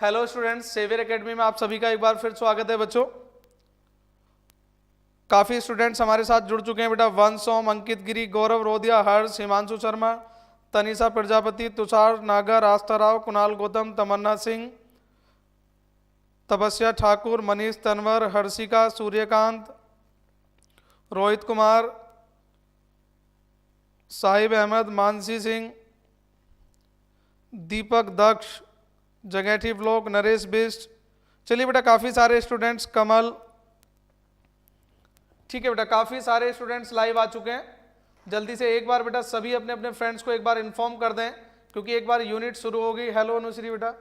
Hello students, saviour academy में आप सभी का एक बार फिर स्वागत है बच्चों। काफी स्टूडेंट्स हमारे साथ जुड़ चुके हैं बेटा। वंश सोम, अंकित गिरी, गौरव रोदिया, हर्ष, हिमांशु शर्मा, तनिषा प्रजापति, तुषार नागर, आस्था राव, कुणाल गौतम, तमन्ना सिंह, तपस्या ठाकुर, मनीष तनवर, हर्षिका, सूर्यकांत, रोहित कुमार, साहिब अहमद, मानसी सिंह, दीपक दक्ष, जगैठी ब्लॉक, नरेश बिस्ट। चलिए बेटा, काफ़ी सारे स्टूडेंट्स, कमल, ठीक है बेटा, काफ़ी सारे स्टूडेंट्स लाइव आ चुके हैं। जल्दी से एक बार बेटा सभी अपने अपने फ्रेंड्स को एक बार इन्फॉर्म कर दें, क्योंकि एक बार यूनिट शुरू हो गई। हेलो अनुश्री बेटा।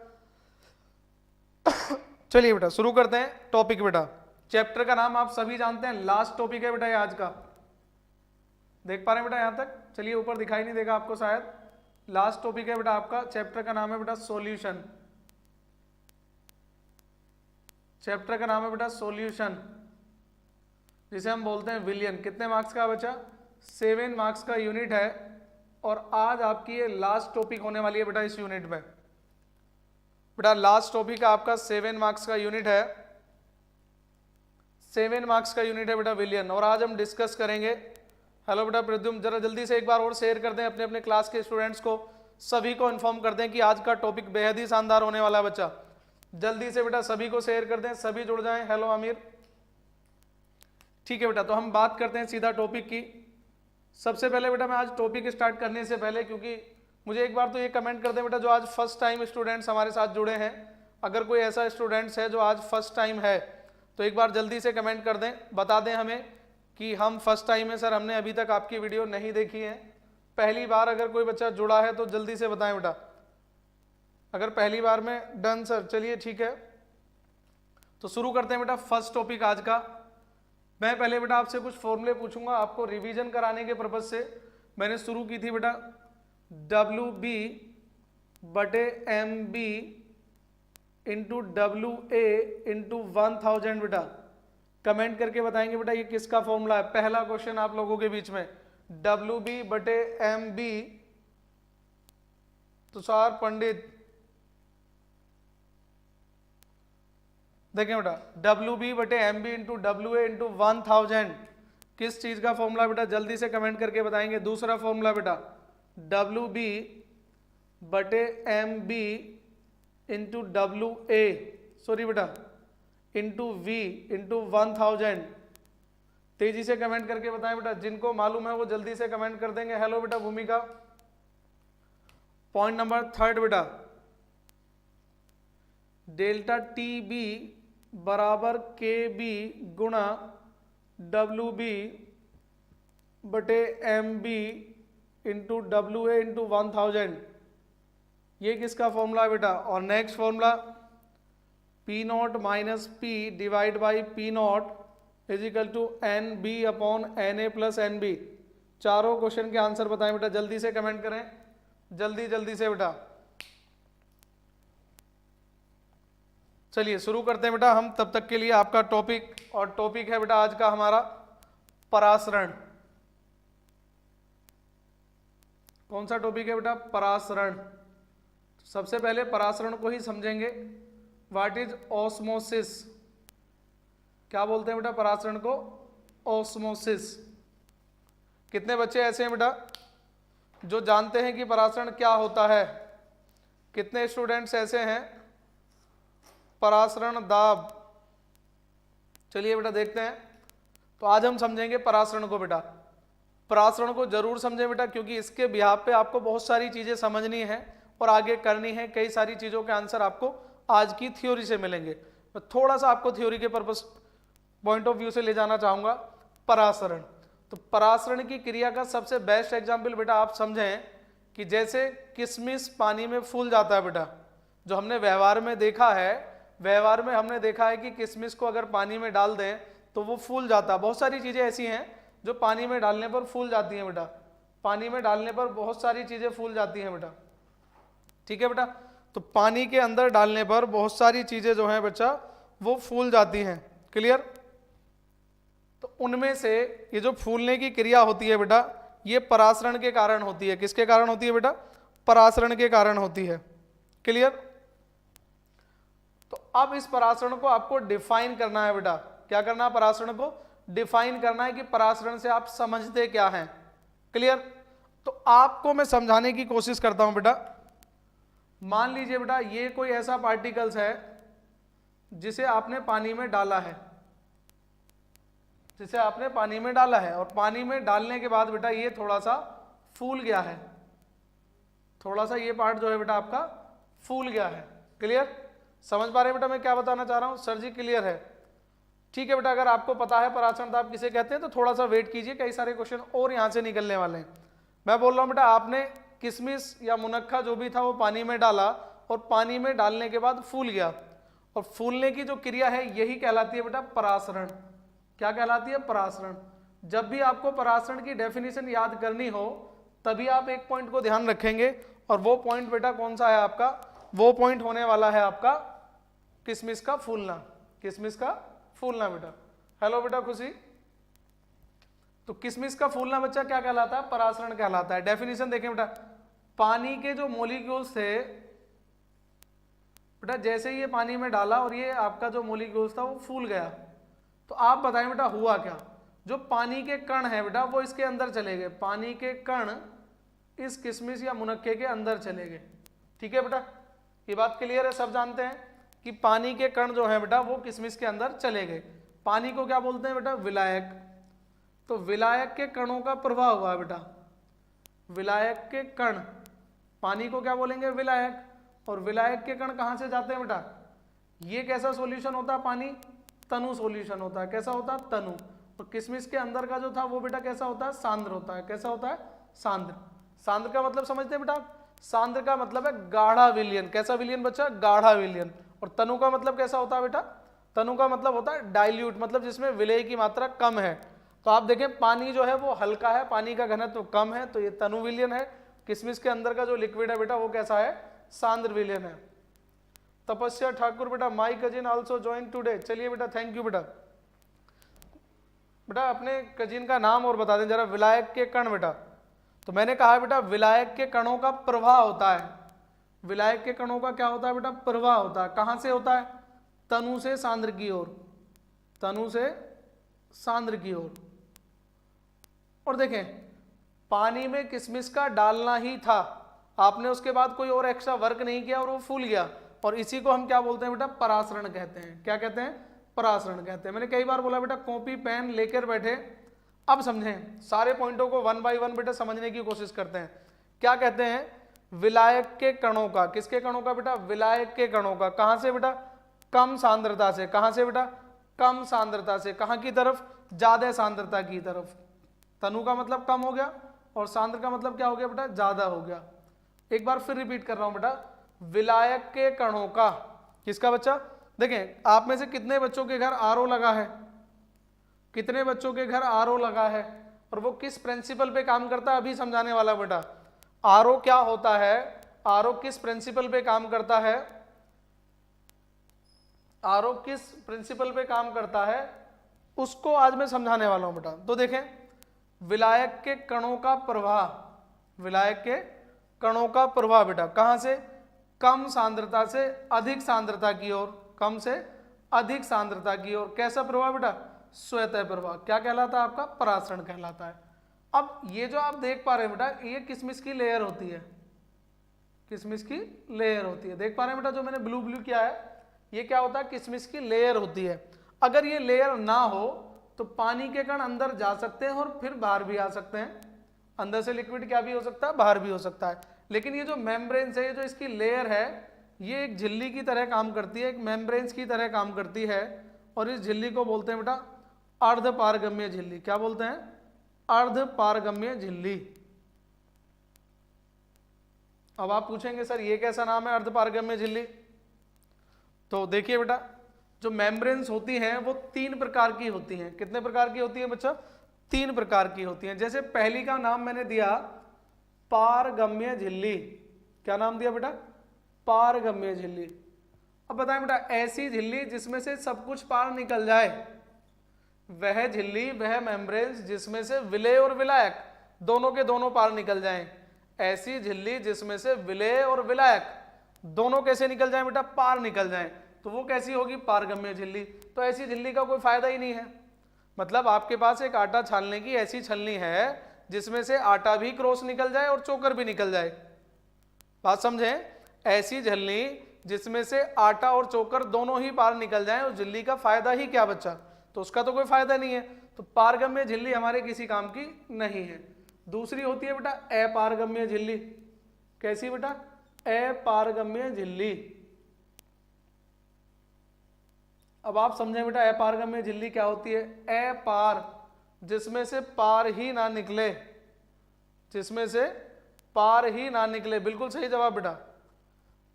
चलिए बेटा शुरू करते हैं टॉपिक। बेटा चैप्टर का नाम आप सभी जानते हैं, लास्ट टॉपिक है बेटा ये आज का। देख पा रहे हैं बेटा यहाँ तक? चलिए, ऊपर दिखाई नहीं देगा आपको शायद। लास्ट टॉपिक है बेटा आपका, चैप्टर का नाम है बेटा सॉल्यूशन। चैप्टर का नाम है बेटा सॉल्यूशन, जिसे हम बोलते हैं विलियन। कितने मार्क्स का बचा? 7 मार्क्स का यूनिट है, और आज आपकी ये लास्ट टॉपिक होने वाली है बेटा इस यूनिट में। बेटा लास्ट टॉपिक आपका 7 मार्क्स का यूनिट है, 7 मार्क्स का यूनिट है बेटा विलियन, और आज हम डिस्कस करेंगे। हेलो बेटा प्रद्युम्न, जरा जल्दी से एक बार और शेयर कर दें अपने अपने क्लास के स्टूडेंट्स को, सभी को इन्फॉर्म कर दें कि आज का टॉपिक बेहद ही शानदार होने वाला है बच्चा। जल्दी से बेटा सभी को शेयर कर दें, सभी जुड़ जाएं। हेलो आमिर, ठीक है बेटा। तो हम बात करते हैं सीधा टॉपिक की। सबसे पहले बेटा मैं आज टॉपिक स्टार्ट करने से पहले, क्योंकि मुझे एक बार तो ये कमेंट कर दें बेटा, जो आज फर्स्ट टाइम स्टूडेंट्स हमारे साथ जुड़े हैं, अगर कोई ऐसा स्टूडेंट्स है जो आज फर्स्ट टाइम है, तो एक बार जल्दी से कमेंट कर दें, बता दें हमें कि हम फर्स्ट टाइम है सर, हमने अभी तक आपकी वीडियो नहीं देखी है। पहली बार अगर कोई बच्चा जुड़ा है तो जल्दी से बताएं बेटा, अगर पहली बार में। डन सर, चलिए ठीक है। तो शुरू करते हैं बेटा फर्स्ट टॉपिक आज का। मैं पहले बेटा आपसे कुछ फॉर्मूले पूछूंगा, आपको रिवीजन कराने के पर्पज से मैंने शुरू की थी बेटा WB/MB इंटू WA इंटू 1000 बेटा। कमेंट करके बताएंगे बेटा ये किसका फॉर्मूला है। पहला क्वेश्चन आप लोगों के बीच में, WB/MB, तुषार पंडित, देखें बेटा WB/MB इंटू WA इंटू 1000 किस चीज का फॉर्मूला बेटा, जल्दी से कमेंट करके बताएंगे। दूसरा फॉर्मूला बेटा WB/MB इंटू WA, सॉरी बेटा, इंटू V इंटू 1000। तेजी से कमेंट करके बताएं बेटा, जिनको मालूम है वो जल्दी से कमेंट कर देंगे। हेलो बेटा भूमिका। पॉइंट नंबर 3 बेटा, डेल्टा TB बराबर KB गुणा WB/MB इंटू WA इंटू 1000। ये किसका फॉर्मूला है बेटा। और next formula P0 minus P divide by P0 is equal to NB/NA plus NB। चारों क्वेश्चन के आंसर बताएं बेटा, जल्दी से कमेंट करें, जल्दी से बेटा। चलिए शुरू करते हैं बेटा हम तब तक के लिए आपका टॉपिक, और टॉपिक है बेटा आज का हमारा परासरण। कौन सा टॉपिक है बेटा? परासरण। सबसे पहले परासरण को ही समझेंगे। What is osmosis? क्या बोलते हैं बेटा परासरण को? ऑस्मोसिस। कितने बच्चे ऐसे हैं बेटा जो जानते हैं कि परासरण क्या होता है? कितने स्टूडेंट्स ऐसे हैं? परासरण दाब। चलिए बेटा देखते हैं। तो आज हम समझेंगे परासरण को बेटा। परासरण को जरूर समझें बेटा, क्योंकि इसके बिहाफ पे आपको बहुत सारी चीजें समझनी है और आगे करनी है। कई सारी चीजों के आंसर आपको आज की थ्योरी से मिलेंगे। मैं थोड़ा सा आपको थ्योरी के पर्पस पॉइंट ऑफ व्यू से ले जाना चाहूंगा। परासरण, तो परासरण की क्रिया का सबसे बेस्ट एग्जाम्पल बेटा आप समझें कि जैसे किशमिश पानी में फूल जाता है बेटा, जो हमने व्यवहार में देखा है। व्यवहार में हमने देखा है कि किशमिश को अगर पानी में डाल दें तो वो फूल जाता है। बहुत सारी चीजें ऐसी हैं जो पानी में डालने पर फूल जाती हैं बेटा। पानी में डालने पर बहुत सारी चीजें फूल जाती हैं बेटा, ठीक है बेटा। तो पानी के अंदर डालने पर बहुत सारी चीजें जो हैं बच्चा वो फूल जाती हैं। क्लियर? तो उनमें से ये जो फूलने की क्रिया होती है बेटा, ये परासरण के कारण होती है। किसके कारण होती है बेटा? परासरण के कारण होती है। क्लियर? अब इस परासरण को आपको डिफाइन करना है बेटा। क्या करना है? परासरण को डिफाइन करना है कि परासरण से आप समझते क्या हैं। क्लियर? तो आपको मैं समझाने की कोशिश करता हूं बेटा। मान लीजिए बेटा ये कोई ऐसा पार्टिकल्स है जिसे आपने पानी में डाला है, जिसे आपने पानी में डाला है, और पानी में डालने के बाद बेटा ये थोड़ा सा फूल गया है, थोड़ा सा ये पार्ट जो है बेटा आपका फूल गया है। क्लियर? समझ पा रहे हैं बेटा मैं क्या बताना चाह रहा हूं? सर जी क्लियर है? ठीक है बेटा, अगर आपको पता है परासरण ताप किसे कहते हैं तो थोड़ा सा वेट कीजिए, कई सारे क्वेश्चन और यहां से निकलने वाले हैं। मैं बोल रहा हूं बेटा आपने किशमिश या मुनक्खा जो भी था वो पानी में डाला, और पानी में डालने के बाद फूल गया, और फूलने की जो क्रिया है यही कहलाती है बेटा परासरण। क्या कहलाती है? परासरण। जब भी आपको परासरण की डेफिनेशन याद करनी हो तभी आप एक पॉइंट को ध्यान रखेंगे, और वो पॉइंट बेटा कौन सा है आपका? वो पॉइंट होने वाला है आपका किशमिश का फूलना। किशमिश का फूलना बेटा। हेलो बेटा खुशी। तो किशमिश का फूलना बच्चा क्या कहलाता है? परासरण कहलाता है। डेफिनेशन देखें बेटा, पानी के जो मॉलिक्यूल्स थे बेटा, जैसे ही ये पानी में डाला और ये आपका जो मॉलिक्यूल्स था वो फूल गया, तो आप बताएं बेटा हुआ क्या? जो पानी के कण है बेटा वो इसके अंदर चले गए, पानी के कण इस किशमिश या मुनक्के के अंदर चले गए। ठीक है बेटा, ये बात क्लियर है? सब जानते हैं कि पानी के कण जो है बेटा वो किशमिश के अंदर चले गए। पानी को क्या बोलते हैं बेटा? विलायक। तो विलायक के कणों का प्रवाह हुआ बेटा, विलायक के कण, पानी को क्या बोलेंगे? विलायक। और विलायक के कण कहां से जाते हैं बेटा? ये कैसा सॉल्यूशन होता है? पानी तनु सॉल्यूशन होता है। कैसा होता है? तनु। और किशमिश के अंदर का जो था वो बेटा कैसा होता है? सांद्र होता है। कैसा होता है? सांद्र। सांद्र का मतलब समझते हैं बेटा? सांद्र का मतलब है गाढ़ा विलयन। कैसा विलयन बच्चा? गाढ़ा विलयन। और तनु का मतलब कैसा होता है बेटा? तनु का मतलब होता है डाइल्यूट, मतलब जिसमें विलय की मात्रा कम है। तो आप देखें पानी जो है वो हल्का है, पानी का घनत्व कम है, तो ये तनु विलयन है। किशमिश के अंदर का जो लिक्विड है बेटा वो कैसा है? सांद्र विलयन है। तपस्या ठाकुर बेटा, my cousin also join today. चलिए बेटा, थैंक यू बेटा। बेटा अपने कजिन का नाम और बता दें जरा। विलायक के कण बेटा, तो मैंने कहा बेटा विलायक के कणों का प्रवाह होता है। विलायक के कणों का क्या होता है बेटा? प्रवाह होता है। कहां से होता है? तनु से सांद्र की ओर, तनु से सांद्र की ओर। और देखें पानी में किशमिश का डालना ही था, आपने उसके बाद कोई और एक्स्ट्रा वर्क नहीं किया और वो फूल गया, और इसी को हम क्या बोलते हैं बेटा? परासरण कहते हैं। क्या कहते हैं? परासरण कहते हैं। मैंने कई बार बोला बेटा कॉपी पेन लेकर बैठे। अब समझें, सारे पॉइंटों को वन बाय वन बेटा समझने की कोशिश करते हैं। क्या कहते हैं? विलायक के कणों का, किसके कणों का बेटा? विलायक के कणों का। कहां से बेटा? कम सांद्रता से। कहां से बेटा? कम सांद्रता से। कहां की तरफ? ज्यादा सांद्रता की तरफ। तनु का मतलब कम हो गया और सांद्र का मतलब क्या हो गया बेटा? ज्यादा हो गया। एक बार फिर रिपीट कर रहा हूं बेटा, विलायक के कणों का, किसका बच्चा? देखें आप में से कितने बच्चों के घर आरओ लगा है? कितने बच्चों के घर आरओ लगा है? और वो किस प्रिंसिपल पे काम करता है? अभी समझाने वाला बेटा। आरओ क्या होता है? आरओ किस प्रिंसिपल पे काम करता है? आरओ किस प्रिंसिपल पे काम करता है उसको आज मैं समझाने वाला हूं बेटा। तो देखें विलायक के कणों का प्रवाह, विलायक के कणों का प्रवाह बेटा कहां से? कम सांद्रता से अधिक सांद्रता की ओर, कम से अधिक सांद्रता की ओर। कैसा प्रवाह बेटा? स्वतः प्रवाह। क्या कहलाता है आपका? परासरण कहलाता है। अब ये जो आप देख पा रहे हैं बेटा ये किशमिश की लेयर होती है, किशमिश की लेयर होती है। देख पा रहे हैं बेटा जो मैंने ब्लू ब्लू किया है ये क्या होता है? किशमिश की लेयर होती है। अगर ये लेयर ना हो तो पानी के कण अंदर जा सकते हैं और फिर बाहर भी आ सकते हैं। अंदर से लिक्विड क्या भी हो सकता है? बाहर भी हो सकता है। लेकिन ये जो मेम्ब्रेन है, ये जो इसकी लेयर है, ये एक झिल्ली की तरह काम करती है, एक मेम्ब्रेन्स की तरह काम करती है। और इस झिल्ली को बोलते हैं बेटा अर्धपारगम्य झिल्ली। क्या बोलते हैं? अर्धपारगम्य झिल्ली। अब आप पूछेंगे सर ये कैसा नाम है अर्धपारगम्य झिल्ली? तो देखिए बेटा जो मेम्ब्रेन्स होती हैं वो 3 प्रकार की होती हैं। कितने प्रकार की होती है बच्चा? 3 प्रकार की होती हैं। जैसे पहली का नाम मैंने दिया पारगम्य झिल्ली। क्या नाम दिया बेटा? पारगम्य झिल्ली। अब बताएं बेटा ऐसी झिल्ली जिसमें से सब कुछ पार निकल जाए, वह झिल्ली, वह मेम्ब्रेन्स जिसमें से विलेय और विलायक दोनों के दोनों पार निकल जाएं। ऐसी झिल्ली जिसमें से विलेय और विलायक दोनों कैसे निकल जाएं बेटा? पार निकल जाएं। तो वो कैसी होगी, पारगम्य झिल्ली। तो ऐसी झिल्ली का कोई फायदा ही नहीं है। मतलब आपके पास एक आटा छानने की ऐसी छलनी है जिसमें से आटा भी क्रॉस निकल जाए और चोकर भी निकल जाए। बात समझें, ऐसी झिल्ली जिसमें से आटा और चोकर दोनों ही पार निकल जाएं, उस झिल्ली का फायदा ही क्या बच्चा, तो उसका तो कोई फायदा नहीं है। तो पारगम्य झिल्ली हमारे किसी काम की नहीं है। दूसरी होती है बेटा अपारगम्य झिल्ली। कैसी बेटा, अपारगम्य झिल्ली। अब आप समझें बेटा अपारगम्य झिल्ली क्या होती है। अपार जिसमें से पार ही ना निकले, जिसमें से पार ही ना निकले, बिल्कुल सही जवाब बेटा।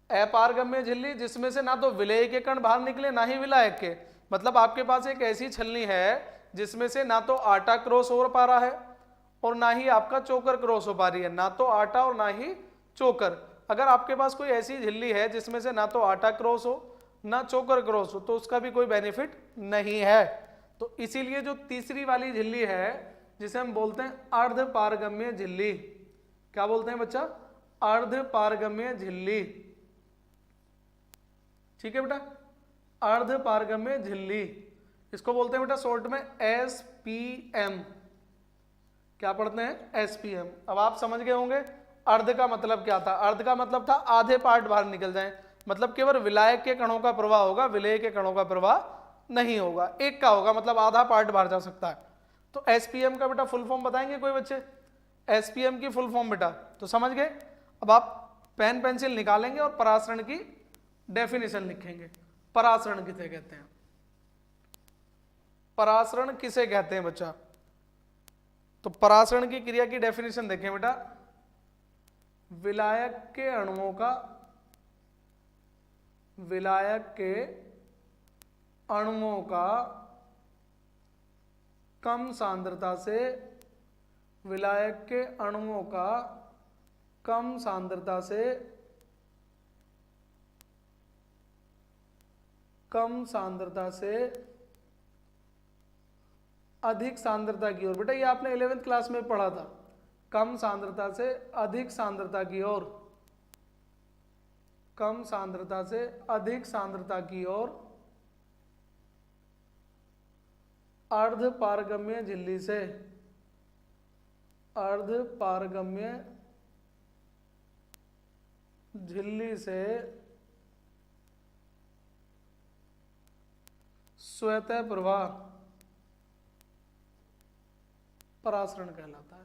अपारगम्य झिल्ली जिसमें से ना तो विलेय के कण बाहर निकले ना ही विलायक के। मतलब आपके पास एक ऐसी छलनी है जिसमें से ना तो आटा क्रॉस हो पा रहा है और ना ही आपका चोकर क्रॉस हो पा रही है, ना तो आटा और ना ही चोकर। अगर आपके पास कोई ऐसी झिल्ली है जिसमें से ना तो आटा क्रॉस हो ना चोकर क्रॉस हो, तो उसका भी कोई बेनिफिट नहीं है। तो इसीलिए जो तीसरी वाली झिल्ली है जिसे हम बोलते हैं अर्ध पारगम्य झिल्ली, क्या बोलते हैं बच्चा, अर्ध पारगम्य झिल्ली। ठीक है बेटा, अर्ध पारगम्य झिल्ली, इसको बोलते हैं बेटा शॉर्ट में SPM। क्या पढ़ते हैं, SPM। अब आप समझ गए होंगे अर्ध का मतलब क्या था। अर्ध का मतलब था आधे पार्ट बाहर निकल जाएं, मतलब केवल विलायक के कणों का प्रवाह होगा, विलेय के कणों का प्रवाह नहीं होगा, एक का होगा, मतलब आधा पार्ट बाहर जा सकता है। तो SPM का बेटा फुल फॉर्म बताएंगे कोई बच्चे, SPM की फुल फॉर्म बेटा, तो समझ गए। अब आप पेन पेंसिल निकालेंगे और परासरण की डेफिनेशन लिखेंगे। परासरण किसे कहते हैं, परासरण किसे कहते हैं बच्चा। तो परासरण की क्रिया की डेफिनेशन देखें बेटा, विलायक के अणुओं का, विलायक के अणुओं का कम सांद्रता से, विलायक के अणुओं का कम सांद्रता से, कम सांद्रता से अधिक सांद्रता की ओर। बेटा ये आपने 11वीं क्लास में पढ़ा था, कम सांद्रता से अधिक सांद्रता की ओर, कम सांद्रता से अधिक सांद्रता की ओर अर्ध पारगम्य झिल्ली से, अर्ध पारगम्य झिल्ली से स्वतः प्रवाह परासरण कहलाता है।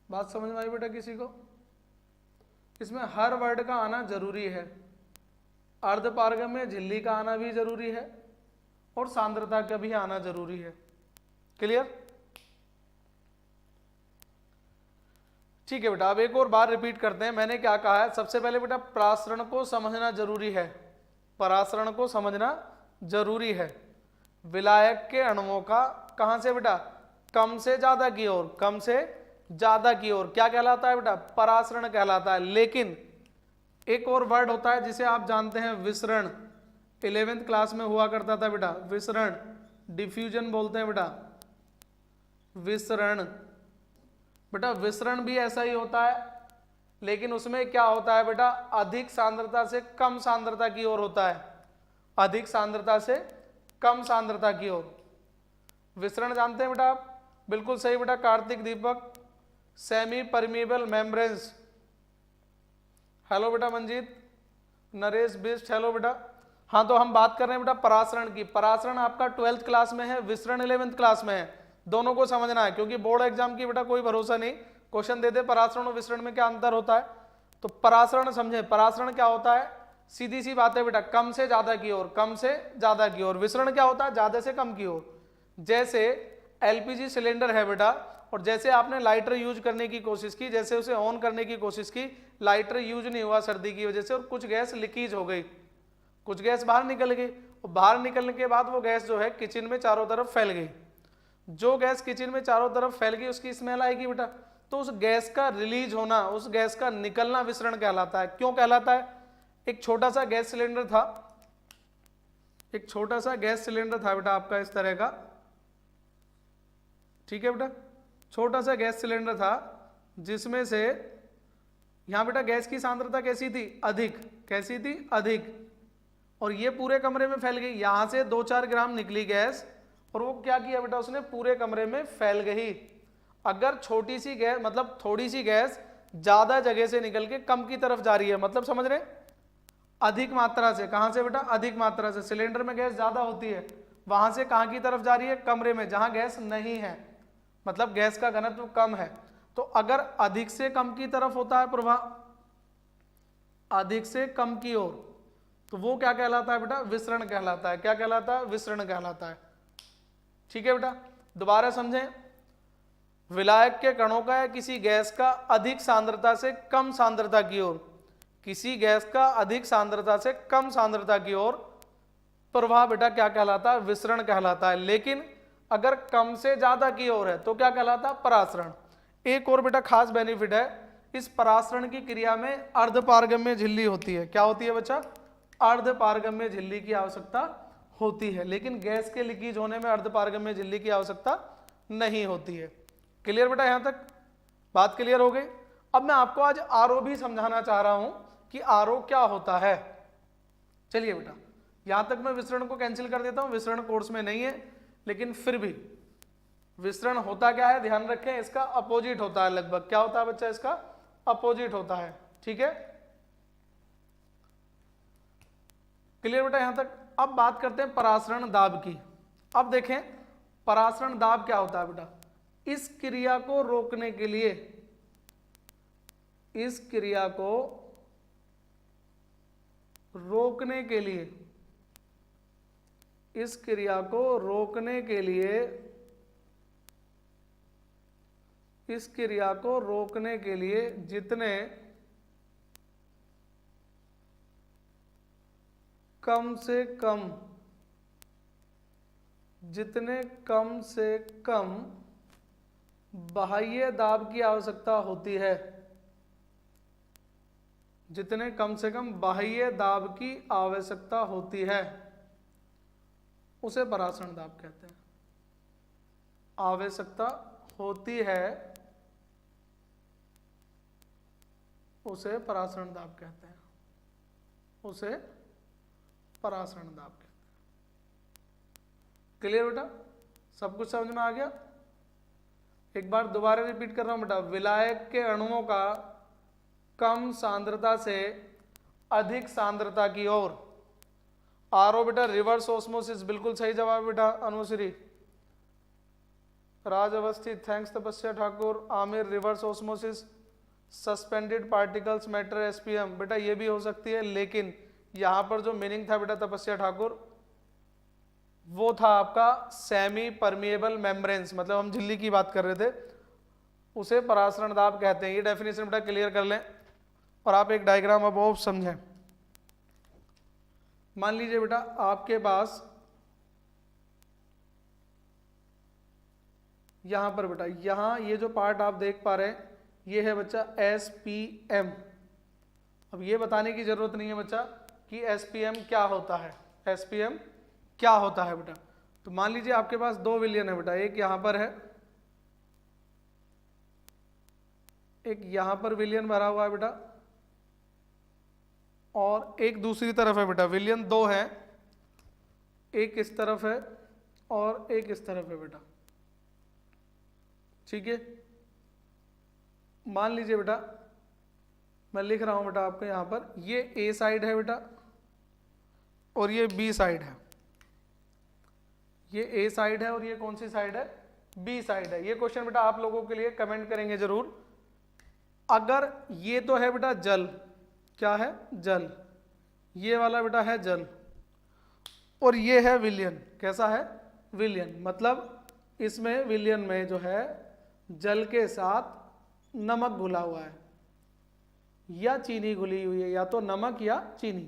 बात समझ में आई बेटा किसी को। इसमें हर वर्ड का आना जरूरी है, अर्ध पारगम्य झिल्ली का आना भी जरूरी है और सांद्रता का भी आना जरूरी है। क्लियर, ठीक है बेटा। अब एक और बार रिपीट करते हैं, मैंने क्या कहा है। सबसे पहले बेटा परासरण को समझना जरूरी है, परासरण को समझना जरूरी है। विलायक के अणुओं का कहां से बेटा, कम से ज्यादा की ओर, कम से ज्यादा की ओर क्या कहलाता है बेटा, परासरण कहलाता है। लेकिन एक और वर्ड होता है जिसे आप जानते हैं, विसरण। 11वीं क्लास में हुआ करता था बेटा विसरण, डिफ्यूजन बोलते हैं बेटा, विसरण। बेटा विसरण भी ऐसा ही होता है, लेकिन उसमें क्या होता है बेटा, अधिक सांद्रता से कम सांद्रता की ओर होता है, अधिक सांद्रता से कम सांद्रता की ओर। विसरण जानते हैं बेटा आप, बिल्कुल सही बेटा कार्तिक दीपक। सेमी परमीएबल मेम्ब्रेन्स, हेलो बेटा मंजीत, नरेश बिस्ट, हेलो बेटा। हाँ तो हम बात कर रहे हैं बेटा परासरण की। परासरण आपका 12th क्लास में है, विसरण 11th क्लास में है। दोनों को समझना है क्योंकि बोर्ड एग्जाम की बेटा कोई भरोसा नहीं, क्वेश्चन दे दे परासरण और विसरण में क्या अंतर होता है। तो परासरण समझे, परासरण क्या होता है, सीधी सी बात है बेटा, कम से ज्यादा की ओर, कम से ज्यादा की ओर। विसरण क्या होता है, ज्यादा से कम की ओर। जैसे LPG सिलेंडर है बेटा, और जैसे आपने लाइटर यूज करने की कोशिश की, जैसे उसे ऑन करने की कोशिश की, लाइटर यूज नहीं हुआ सर्दी की वजह से और कुछ गैस लीकेज हो गई, कुछ गैस बाहर निकल गई, और बाहर निकलने के बाद वो गैस जो है किचन में चारों तरफ फैल गई। जो गैस किचन में चारों तरफ फैल गई उसकी स्मेल आएगी बेटा। तो उस गैस का रिलीज होना, उस गैस का निकलना विसरण कहलाता है। क्यों कहलाता है, एक छोटा सा गैस सिलेंडर था, एक छोटा सा गैस सिलेंडर था बेटा आपका इस तरह का, ठीक है बेटा, छोटा सा गैस सिलेंडर था जिसमें से यहां बेटा गैस की सांद्रता कैसी थी, अधिक, कैसी थी, अधिक, और ये पूरे कमरे में फैल गई। यहां से 2-4 ग्राम निकली गैस और वो क्या किया बेटा, उसने पूरे कमरे में फैल गई। अगर छोटी सी गैस मतलब थोड़ी सी गैस ज्यादा जगह से निकल के कम की तरफ जा रही है, मतलब समझ रहे, अधिक मात्रा से, कहां से बेटा, अधिक मात्रा से, सिलेंडर में गैस ज्यादा होती है, वहां से कहां की तरफ जा रही है, कमरे में जहां गैस नहीं है, मतलब गैस का घनत्व कम है। तो अगर अधिक से कम की तरफ होता है प्रवाह, अधिक से कम की ओर, तो वो क्या कहलाता है बेटा, विसरण कहलाता है। क्या कहलाता है, विसरण कहलाता है। ठीक है बेटा, दोबारा समझें, विलायक के कणों का या किसी गैस का अधिक सांद्रता से कम सांद्रता की ओर, किसी गैस का अधिक सांद्रता से कम सांद्रता की ओर प्रवाह बेटा क्या कहलाता है, विसरण कहलाता है। लेकिन अगर कम से ज्यादा की ओर है तो क्या कहलाता है, परासरण। एक और बेटा खास बेनिफिट है, इस परासरण की क्रिया में अर्धपारगम्य झिल्ली होती है। क्या होती है बच्चा, अर्धपारगम्य झिल्ली की आवश्यकता होती है, लेकिन गैस के लीकेज होने में अर्धपारगम्य झिल्ली की आवश्यकता नहीं होती है। क्लियर बेटा, यहां तक बात क्लियर हो गई। अब मैं आपको आज आरओ भी समझाना चाह रहा हूं कि आरओ क्या होता है। चलिए बेटा, यहां तक मैं विसरण को कैंसिल कर देता हूं, विसरण कोर्स में नहीं है, लेकिन फिर भी विसरण होता क्या है ध्यान रखें, इसका अपोजिट होता है लगभग। क्या होता है बच्चा, इसका अपोजिट होता है। ठीक है, क्लियर बेटा यहां तक। अब बात करते हैं परासरण दाब की। अब देखें परासरण दाब क्या होता है बेटा, इस क्रिया को रोकने के लिए, इस क्रिया को रोकने के लिए, इस क्रिया को रोकने के लिए, इस क्रिया को रोकने के लिए जितने कम से कम, जितने कम से कम बाह्य दाब की आवश्यकता होती है, जितने कम से कम बाह्य दाब की आवश्यकता होती है, उसे परासरण दाब कहते हैं। आवश्यकता होती है उसे परासरण दाब कहते हैं, उसे परासरण दाब कहते हैं। क्लियर बेटा, सब कुछ समझ में आ गया। एक बार दोबारा रिपीट कर रहा हूं बेटा, विलायक के अणुओं का कम सांद्रता से अधिक सांद्रता की ओर, आरओ बेटा रिवर्स ऑस्मोसिस, बिल्कुल सही जवाब बेटा अनुश्री, राज अवस्थित, थैंक्स तपस्या Thakur, Aamir, reverse osmosis, suspended particles matter, SPM, बेटा ये भी हो सकती है, लेकिन यहां पर जो मीनिंग था बेटा तपस्या ठाकुर, वो था आपका सेमी परमिएबल मेम्ब्रेन्स, मतलब हम झिल्ली की बात कर रहे थे, उसे परासरण दाब कहते हैं। ये डेफिनेशन बेटा क्लियर कर लें और आप एक डायग्राम अब और समझें। मान लीजिए बेटा आपके पास यहां पर बेटा, यहां ये जो पार्ट आप देख पा रहे हैं ये है बच्चा एसपीएम। अब ये बताने की जरूरत नहीं है बच्चा कि एसपीएम क्या होता है, एसपीएम क्या होता है बेटा। तो मान लीजिए आपके पास दो विलयन है बेटा, एक यहां पर है, एक यहां पर विलयन भरा हुआ है बेटा, और एक दूसरी तरफ है बेटा, विलयन दो है, एक इस तरफ है और एक इस तरफ है बेटा। ठीक है, मान लीजिए बेटा मैं लिख रहा हूं बेटा आपको यहां पर, ये ए साइड है बेटा और ये बी साइड है, ये ए साइड है और ये कौन सी साइड है, बी साइड है। ये क्वेश्चन बेटा आप लोगों के लिए कमेंट करेंगे जरूर। अगर ये तो है बेटा जल, क्या है, जल, ये वाला बेटा है जल, और ये है विलयन, कैसा है, विलयन, मतलब इसमें विलयन में जो है जल के साथ नमक घुला हुआ है या चीनी घुली हुई है, या तो नमक या चीनी,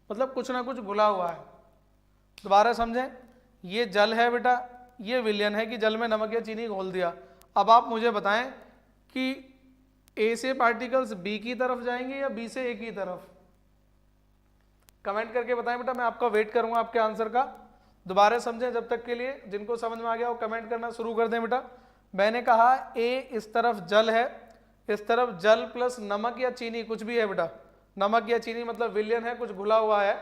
मतलब कुछ ना कुछ घुला हुआ है। दोबारा समझें, ये जल है बेटा, ये विलयन है कि जल में नमक या चीनी घोल दिया। अब आप मुझे बताएं कि ए से पार्टिकल्स बी की तरफ जाएंगे या बी से ए की तरफ, कमेंट करके बताएं बेटा, मैं आपका वेट करूंगा आपके आंसर का। दोबारा समझें जब तक के लिए, जिनको समझ में आ गया वो कमेंट करना शुरू कर दें बेटा। मैंने कहा ए इस तरफ जल है, इस तरफ जल प्लस नमक या चीनी कुछ भी है बेटा, नमक या चीनी मतलब विलयन है, कुछ घुला हुआ है।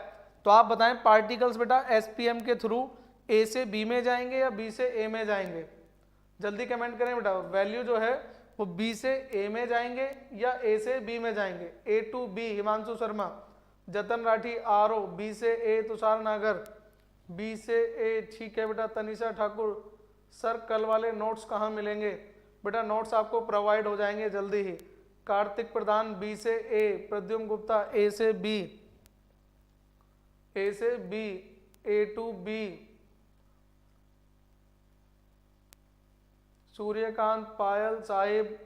तो आप बताएं पार्टिकल्स बेटा एसपीएम के थ्रू ए से बी में जाएंगे या बी से ए में जाएंगे? जल्दी कमेंट करें बेटा, वैल्यू जो है वो बी से ए में जाएंगे या ए से बी में जाएंगे? ए टू बी हिमांशु शर्मा, जतन राठी आर ओ, बी से ए तुषार नागर, बी से ए, ठीक है बेटा। तनिषा ठाकुर, सर कल वाले नोट्स कहाँ मिलेंगे? बेटा नोट्स आपको प्रोवाइड हो जाएंगे जल्दी ही। कार्तिक प्रधान, बी से ए, प्रद्युम्न गुप्ता ए से बी, ए से B, A to B, Suryakant, Payal Sahib,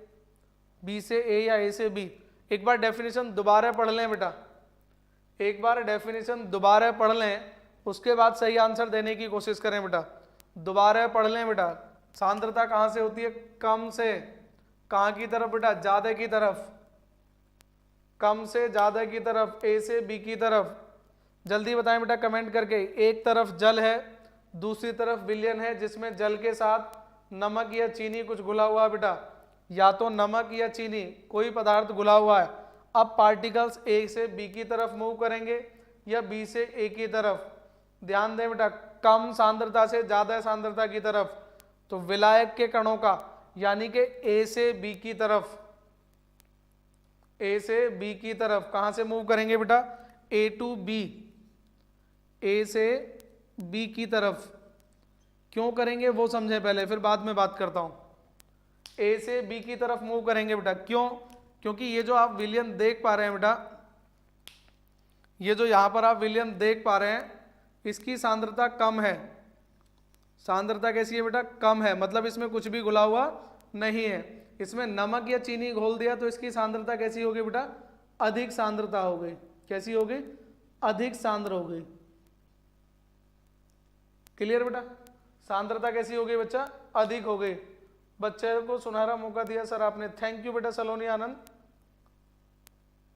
B से ए या ए से बी? एक बार डेफिनेशन दोबारा पढ़ लें बेटा, एक बार डेफिनेशन दोबारा पढ़ लें, उसके बाद सही आंसर देने की कोशिश करें बेटा। दोबारा पढ़ लें बेटा। सांद्रता कहाँ से होती है? कम से कहाँ की तरफ बेटा? ज्यादा की तरफ, कम से ज्यादा की तरफ, ए से बी की तरफ। जल्दी बताएं बेटा कमेंट करके। एक तरफ जल है, दूसरी तरफ विलयन है जिसमें जल के साथ नमक या चीनी कुछ घुला हुआ है बेटा, या तो नमक या चीनी कोई पदार्थ घुला हुआ है। अब पार्टिकल्स ए से बी की तरफ मूव करेंगे या बी से ए की तरफ? ध्यान दें बेटा, कम सांद्रता से ज्यादा सांद्रता की तरफ। तो विलायक के कणों का यानी कि ए से बी की तरफ, ए से बी की तरफ कहां से मूव करेंगे बेटा? ए टू बी, ए से बी की तरफ। क्यों करेंगे वो समझे पहले, फिर बाद में बात करता हूं। ए से बी की तरफ मूव करेंगे बेटा, क्यों? क्योंकि ये जो आप विलयन देख पा रहे हैं बेटा, ये जो यहां पर आप विलयन देख पा रहे हैं, इसकी सांद्रता कम है। सांद्रता कैसी है बेटा? कम है, मतलब इसमें कुछ भी घुला हुआ नहीं है। इसमें नमक या चीनी घोल दिया तो इसकी सांद्रता कैसी होगी बेटा? अधिक सांद्रता हो गई। कैसी हो गई? अधिक सांद्र हो गई। क्लियर बेटा? सांद्रता कैसी हो गई बच्चा? अधिक हो गई। बच्चे को सुनहरा मौका दिया सर आपने, थैंक यू बेटा सलोनी आनंद।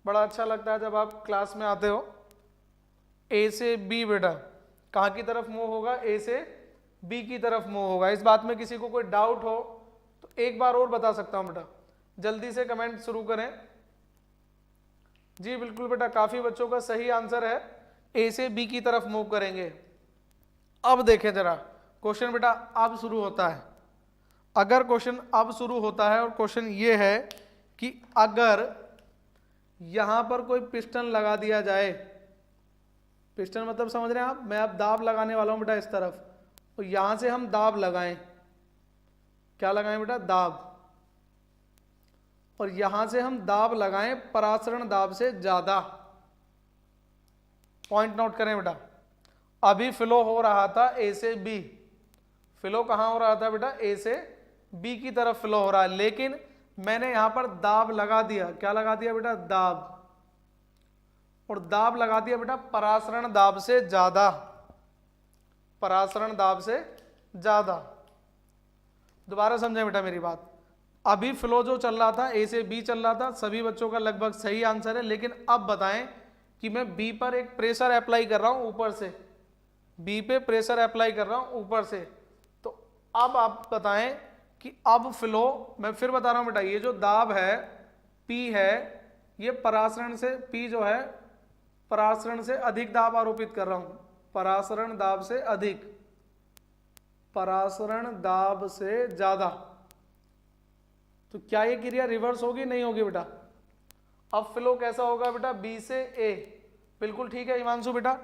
बड़ा अच्छा लगता है जब आप क्लास में आते हो। ए से बी बेटा कहाँ की तरफ मूव होगा? ए से बी की तरफ मूव होगा। इस बात में किसी को कोई डाउट हो तो एक बार और बता सकता हूं बेटा, जल्दी से कमेंट शुरू करें। जी बिल्कुल बेटा, काफी बच्चों का सही आंसर है, ए से बी की तरफ मूव करेंगे। अब देखें जरा क्वेश्चन बेटा, अब शुरू होता है। अगर क्वेश्चन अब शुरू होता है और क्वेश्चन ये है कि अगर यहां पर कोई पिस्टन लगा दिया जाए, पिस्टन मतलब समझ रहे हैं आप, मैं अब दाब लगाने वाला हूं बेटा इस तरफ, तो यहां से हम दाब लगाएं, क्या लगाएं बेटा? दाब। और यहां से हम दाब लगाएं परासरण दाब से ज्यादा। पॉइंट नोट करें बेटा, अभी फ्लो हो रहा था ए से बी, फ्लो कहां हो रहा था बेटा? ए से बी की तरफ फ्लो हो रहा है, लेकिन मैंने यहां पर दाब लगा दिया। क्या लगा दिया बेटा? दाब। और दाब लगा दिया बेटा परासरण दाब से ज्यादा, परासरण दाब से ज्यादा। दोबारा समझें बेटा मेरी बात, अभी फ्लो जो चल रहा था ए से बी चल रहा था, सभी बच्चों का लगभग सही आंसर है। लेकिन अब बताएं कि मैं बी पर एक प्रेशर अप्लाई कर रहा हूं ऊपर से, बी पे प्रेशर अप्लाई कर रहा हूं ऊपर से, तो अब आप बताएं कि अब फ्लो, मैं फिर बता रहा हूं बेटा, ये जो दाब है पी है, ये परासरण से, पी जो है परासरण से अधिक दाब आरोपित कर रहा हूं, परासरण दाब से अधिक, परासरण दाब से ज्यादा। तो क्या ये क्रिया रिवर्स होगी? नहीं होगी बेटा। अब फ्लो कैसा होगा बेटा? बी से ए। बिल्कुल ठीक है हिमांशु बेटा।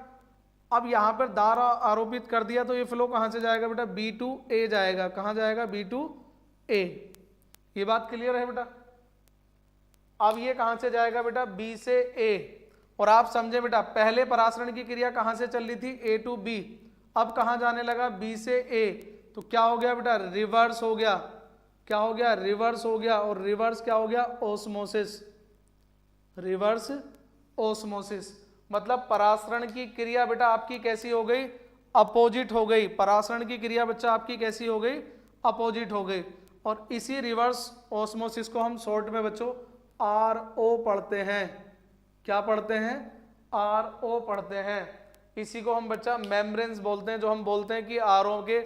अब यहां पर दाब आरोपित कर दिया तो ये फ्लो कहां से जाएगा बेटा? बी टू ए जाएगा। कहां जाएगा? बी टू ए। ये बात क्लियर है बेटा? अब ये कहां से जाएगा बेटा? बी से ए। और आप समझे बेटा, पहले परासरण की क्रिया कहां से चल रही थी? ए टू बी। अब कहां जाने लगा? बी से ए। तो क्या हो गया बेटा? रिवर्स हो गया। क्या हो गया? रिवर्स हो गया। और रिवर्स क्या हो गया? ओस्मोसिस। रिवर्स ओस्मोसिस मतलब परासरण की क्रिया बेटा आपकी कैसी हो गई? अपोजिट हो गई। परासरण की क्रिया बच्चा आपकी कैसी हो गई? अपोजिट हो गई। और इसी रिवर्स ओस्मोसिस को हम शॉर्ट में बच्चों RO पढ़ते हैं। क्या पढ़ते हैं? RO पढ़ते हैं। इसी को हम बच्चा मेम्ब्रेन्स बोलते हैं। जो हम बोलते हैं कि RO के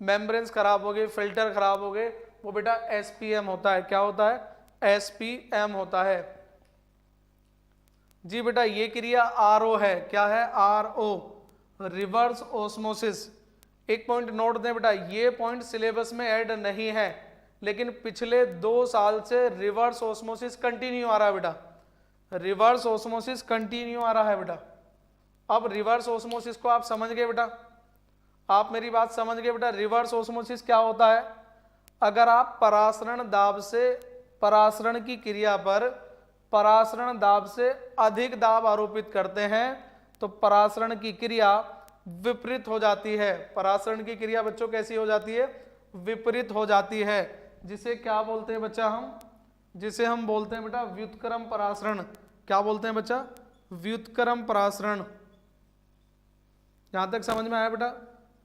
मेम्ब्रेन्स खराब हो गए, फिल्टर खराब हो गए, वो बेटा SPM होता है। क्या होता है? SPM होता है। जी बेटा ये क्रिया आरओ है। क्या है? RO, reverse osmosis. एक पॉइंट नोट दें बेटा, ये पॉइंट सिलेबस में ऐड नहीं है, लेकिन पिछले 2 साल से रिवर्स ऑस्मोसिस कंटिन्यू आ रहा है बेटा, रिवर्स ऑस्मोसिस कंटिन्यू आ रहा है बेटा। अब रिवर्स ऑस्मोसिस को आप समझ गए बेटा, आप मेरी बात समझ गए बेटा। रिवर्स ऑस्मोसिस क्या होता है? अगर आप परासरण दाब से, परासरण की क्रिया पर परासरण दाब से अधिक दाब आरोपित करते हैं तो परासरण की क्रिया विपरीत हो जाती है। परासरण की क्रिया बच्चों कैसी हो जाती है? विपरीत हो जाती है, जिसे क्या बोलते हैं बच्चा हम? जिसे हम बोलते हैं बेटा व्युत्क्रम परासरण। क्या बोलते हैं बच्चा? व्युत्क्रम परासरण। यहां तक समझ में आया बेटा?